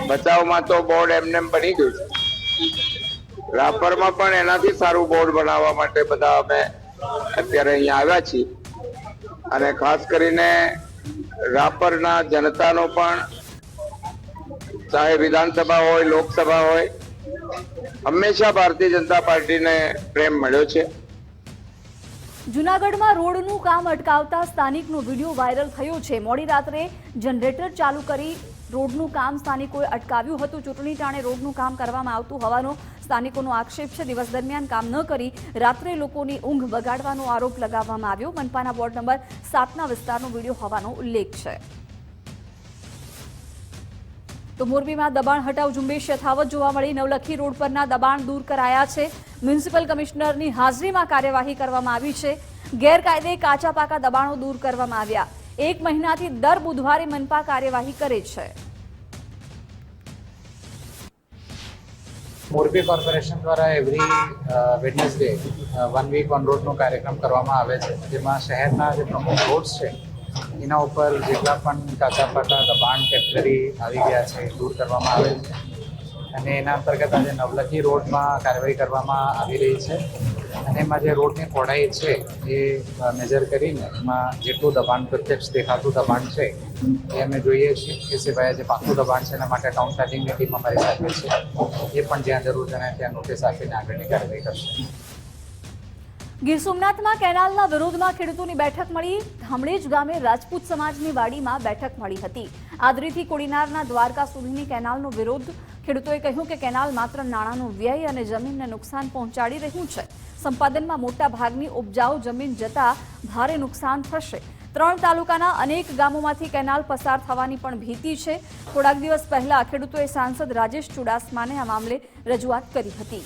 ભચાઉમાં તો બોર્ડ એમનેમ બની ગયું છે. રાપરમાં પણ એનાથી સારું બોર્ડ બનાવવા માટે બધા અમે અત્યારે અહીંયા આવ્યા છીએ અને ખાસ કરીને રાપરના જનતાનો પણ ચાહે વિધાનસભા હોય લોકસભા હોય હંમેશા ભારતીય જનતા પાર્ટીને પ્રેમ મળ્યો છે. જૂનાગઢમાં રોડનું કામ અટકાવતા સ્થાનિકનો વિડીયો વાયરલ થયો છે. મોડી રાત્રે જનરેટર ચાલુ કરી રોડનું કામ સ્થાનિકોએ અટકાવ્યું હતું. ચૂંટણી ટાણે રોડનું કામ કરવામાં આવતું હોવાનો સ્થાનિકોનો આક્ષેપ છે. દિવસ દરમિયાન કામ ન કરી રાત્રે લોકોની ઊંઘ બગાડવાનો આરોપ લગાવવામાં આવ્યો. મનપાના વોર્ડ નંબર 7ના વિસ્તારનો વિડીયો હોવાનો ઉલ્લેખ છે. તો મોરબીમાં દબાણ હટાવ ઝુંબેશ યથાવત જોવા મળી. નવલખી રોડ પરના દબાણ દૂર કરાયા છે. મ્યુનિસિપલ કમિશનરની હાજરીમાં કાર્યવાહી કરવામાં આવી છે. ગેરકાયદે કાચા પાકા દબાણો દૂર કરવામાં આવ્યા. 1 મહિનાથી દર બુધવારે મનપા કાર્યવાહી કરે છે. મોરબી કોર્પોરેશન દ્વારા એવરી વેડનેસડે 1 વીક ઓન રોડનો કાર્યક્રમ કરવામાં આવે છે, જેમાં શહેરના જે પ્રમુખ રોડ્સ છે એના ઉપર જેટલા પણ કાચા પાકા દબાણ ટેમ્પરરી આવી ગયા છે દૂર કરવામાં આવે છે. અને એના અંતર્ગત આજે નવલખી રોડમાં કાર્યવાહી કરવામાં આવી રહી છે. અને એમાં જે રોડની પહોળાઈ છે એ મેજર કરીને એમાં જેટલું દબાણ પ્રત્યક્ષ દેખાતું દબાણ છે એ અમે જોઈએ છીએ. એ સિવાય જે પાકું દબાણ છે એના માટે કાઉન્ટારિંગની ટીમ અમારી સાથે છે. એ પણ જ્યાં જરૂર જણાય ત્યાં નોટિસ આપીને આગળની કાર્યવાહી કરશે. ગીર સોમનાથમાં કેનાલના વિરોધમાં ખેડૂતોની બેઠક મળી. ધામડેજ ગામે રાજપૂત સમાજની વાડીમાં બેઠક મળી હતી. આદરીથી કોડીનારના દ્વારકા સુધીની કેનાલનો વિરોધ. ખેડૂતોએ કહ્યું કે કેનાલ માત્ર નાણાંનો વ્યય અને જમીનને નુકસાન પહોંચાડી રહ્યું છે. સંપાદનમાં મોટા ભાગની ઉપજાઉ જમીન જતા ભારે નુકસાન થશે. 3 તાલુકાના અનેક ગામોમાંથી કેનાલ પસાર થવાની પણ ભીતિ છે. થોડાક દિવસ પહેલા ખેડૂતોએ સાંસદ રાજેશ ચુડાસમાને આ મામલે રજૂઆત કરી હતી.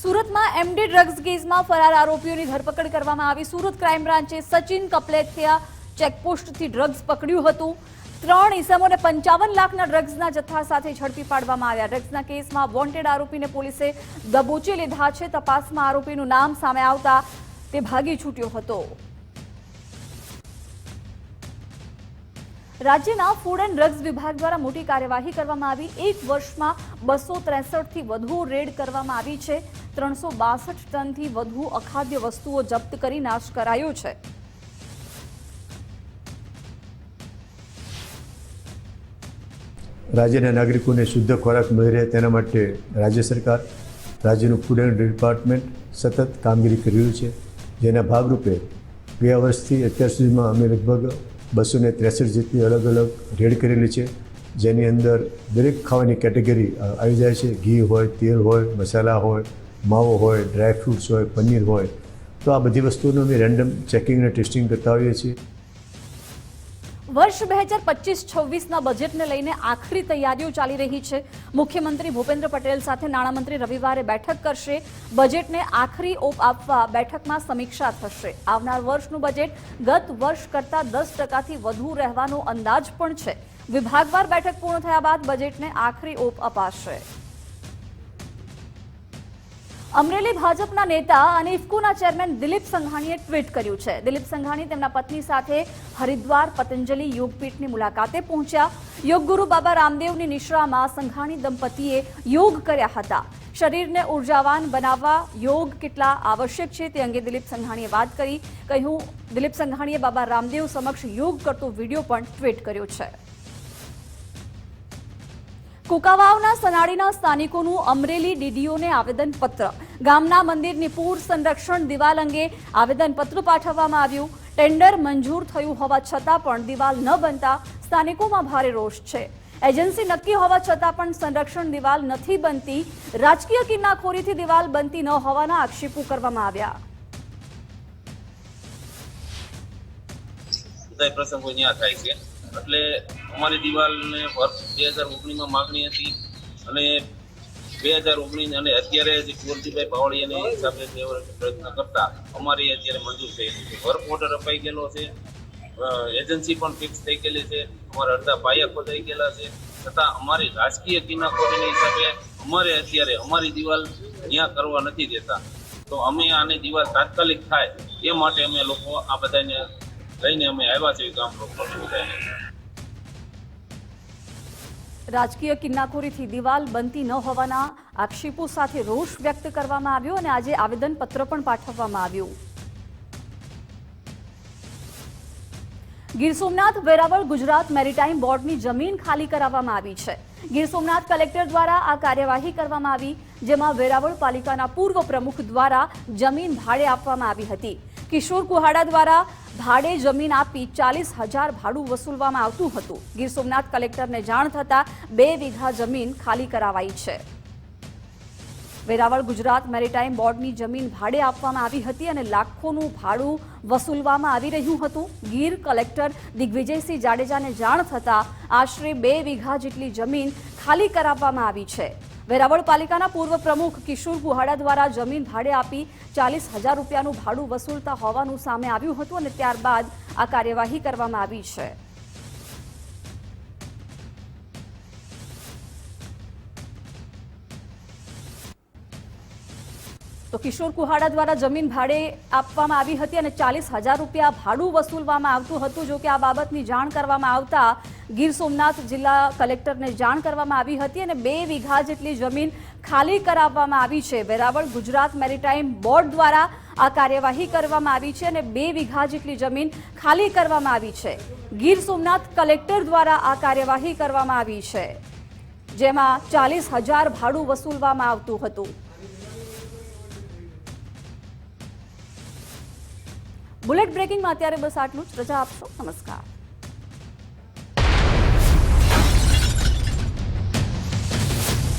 સુરતમાં MD ડ્રગ્સ કેસમાં ફરાર આરોપીઓની ધરપકડ કરવામાં આવી. સુરત ક્રાઇમ બ્રાન્ચે સચિન કપલેથિયા ચેકપોસ્ટથી ડ્રગ્સ પકડ્યું હતું. 3 ઇસમોને 55 લાખના ડ્રગ્સના જથ્થા સાથે ઝડપી પાડવામાં આવ્યા. ડ્રગ્સના કેસમાં વોન્ટેડ આરોપીને પોલીસે દબોચી લીધા છે. તપાસમાં આરોપીનું નામ સામે આવતા તે ભાગી છૂટ્યો હતો. રાજ્યના ફૂડ એન્ડ ડ્રગ્સ વિભાગ દ્વારા મોટી કાર્યવાહી કરવામાં આવી. 1 વર્ષમાં 263થી વધુ રેડ કરવામાં આવી છે. 362 ટનથી વધુ અખાદ્ય વસ્તુઓ જપ્ત કરી નાશ કરાયો છે. રાજ્યના નાગરિકોને શુદ્ધ ખોરાક મળી રહે તેના માટે રાજ્ય સરકાર, રાજ્યનું ફૂડ એન્ડ ડિપાર્ટમેન્ટ સતત કામગીરી કરી રહ્યું છે, જેના ભાગરૂપે ગયા વર્ષથી અત્યાર સુધીમાં અમે લગભગ 263 જેટલી અલગ અલગ રેડ કરેલી છે, જેની અંદર દરેક ખાવાની કેટેગરી આવી જાય છે. ઘી હોય, તેલ હોય, મસાલા હોય, માવો હોય, ડ્રાય ફ્રૂટ્સ હોય, પનીર હોય. તો આ બધી વસ્તુઓનું અમે રેન્ડમ ચેકિંગ અને ટેસ્ટિંગ કરતા હોઈએ છીએ. વર્ષ 2025-26ના બજેટને લઈને આખરી તૈયારીઓ ચાલી રહી છે. મુખ્યમંત્રી ભૂપેન્દ્ર પટેલ સાથે નાણામંત્રી રવિવારે બેઠક કરશે. બજેટને આખરી ઓપ આપવા બેઠકમાં સમીક્ષા થશે. આવનાર વર્ષનું બજેટ ગત વર્ષ કરતાં 10%થી વધુ રહેવાનો અંદાજ પણ છે. વિભાગવાર બેઠક પૂર્ણ થયા બાદ બજેટને આખરી ઓપ અપાશે. અમરેલી ભાજપના નેતા અને ઇફકોના ચેરમેન દિલીપ સંઘાણીએ ટ્વીટ કર્યું છે. દિલીપ સંઘાણી તેમના પત્ની સાથે હરિદ્વાર પતંજલિ યોગપીઠની મુલાકાતે પહોંચ્યા. યોગગુરુ બાબા રામદેવની નિશ્રામાં સંઘાણી દંપતીએ યોગ કર્યા હતા. શરીરને ઉર્જાવાન બનાવવા યોગ કેટલા આવશ્યક છે તે અંગે દિલીપ સંઘાણીએ વાત કરી. કહ્યું, દિલીપ સંઘાણીએ બાબા રામદેવ સમક્ષ યોગ કરતો વિડીયો પણ ટ્વીટ કર્યો છે. કુકાવાવના સનાડીના સ્થાનિકોનું અમરેલી ડીડીઓને આવેદનપત્ર. ગામના મંદિરની પૂર સંરક્ષણ દિવાલ અંગે આવેદનપત્ર પાઠવવામાં આવ્યું. ટેન્ડર મંજૂર થયું હોવા છતાં પણ દિવાલ ન બનતા સ્થાનિકોમાં ભારે રોષ છે. એજન્સી નક્કી હોવા છતાં પણ સંરક્ષણ દિવાલ નથી બનતી. રાજકીય કિન્નાખોરીથી દિવાલ બનતી ન હોવાના આક્ષેપો કરવામાં આવ્યા. પ્રસંગો ત્યાં થાય છે એટલે અમારી દિવાલને વર્ષ 2019માં માગણી હતી અને 2019 અને અત્યારે જે કુંવરજીભાઈ બાવળિયાની હિસાબે પ્રયત્ન કરતા અમારી અત્યારે મંજૂર થઈ છે. વર્ક ઓર્ડર અપાઈ ગયેલો છે, એજન્સી પણ ફિક્સ થઈ ગયેલી છે, અમારા અડધા પાયા ખોદાઈ ગયેલા છે, છતાં અમારી રાજકીય કિન્નાખોરીના હિસાબે અમારે અત્યારે અમારી દિવાલ ત્યાં કરવા નથી દેતા. તો અમે આની દિવાલ તાત્કાલિક થાય એ માટે અમે લોકો આ બધાને લઈને અમે આવ્યા છીએ ગામ લોકો. રાજકીય કિન્નાખોરીથી દિવાલ બનતી ન હોવાના આક્ષેપો સાથે રોષ વ્યક્ત કરવામાં આવ્યો અને આજે આવેદનપત્ર પણ પાઠવવામાં આવ્યું. ગીર સોમનાથ વેરાવળ ગુજરાત મેરીટાઈમ બોર્ડની જમીન ખાલી કરાવવામાં આવી છે. ગીર સોમનાથ કલેક્ટર દ્વારા આ કાર્યવાહી કરવામાં આવી, જેમાં વેરાવળ પાલિકાના પૂર્વ પ્રમુખ દ્વારા જમીન ભાડે આપવામાં આવી હતી. કિશોર કુહાડા દ્વારા ભાડે જમીન આપી 40,000 ભાડું વસૂલવામાં આવતું હતું. ગીર સોમનાથ કલેક્ટરને જાણ થતાં 2 વીઘા જમીન ખાલી કરાવાઈ છે. વેરાવળ ગુજરાત મેરીટાઈમ બોર્ડની જમીન ભાડે આપવામાં આવી હતી અને લાખોનું ભાડું વસૂલવામાં આવી રહ્યું હતું. ગીર કલેક્ટર દિગ્વિજયસિંહ જાડેજાને જાણ થતાં આશરે 2 વીઘા જેટલી જમીન ખાલી કરાવવામાં આવી છે. વેરાવળ પાલિકાના પૂર્વ પ્રમુખ કિશોર કુહાડા દ્વારા જમીન ભાડે આપી 40,000 રૂપિયાનું ભાડું વસૂલતા હોવાનું સામે આવ્યું હતું અને ત્યારબાદ આ કાર્યવાહી કરવામાં આવી છે. તો કિશોર કુહાડા દ્વારા જમીન ભાડે આપવામાં આવી હતી અને 40,000 રૂપિયા ભાડું વસૂલવામાં આવતું હતું. જો કે આ બાબતની જાણ કરવામાં આવતા ગીર સોમનાથ જિલ્લા કલેક્ટરને જાણ કરવામાં આવી હતી અને 2 વીઘા જેટલી જમીન ખાલી કરાવવામાં આવી છે. વેરાવળ ગુજરાત મેરીટાઈમ બોર્ડ દ્વારા આ કાર્યવાહી કરવામાં આવી છે અને 2 વીઘા જેટલી જમીન ખાલી કરવામાં આવી છે. ગીર સોમનાથ કલેક્ટર દ્વારા આ કાર્યવાહી કરવામાં આવી છે, જેમાં 40,000 ભાડું વસૂલવામાં આવતું હતું. બુલેટ બ્રેકિંગમાં અત્યારે બસ આટલું જ. રજા આપશો. નમસ્કાર.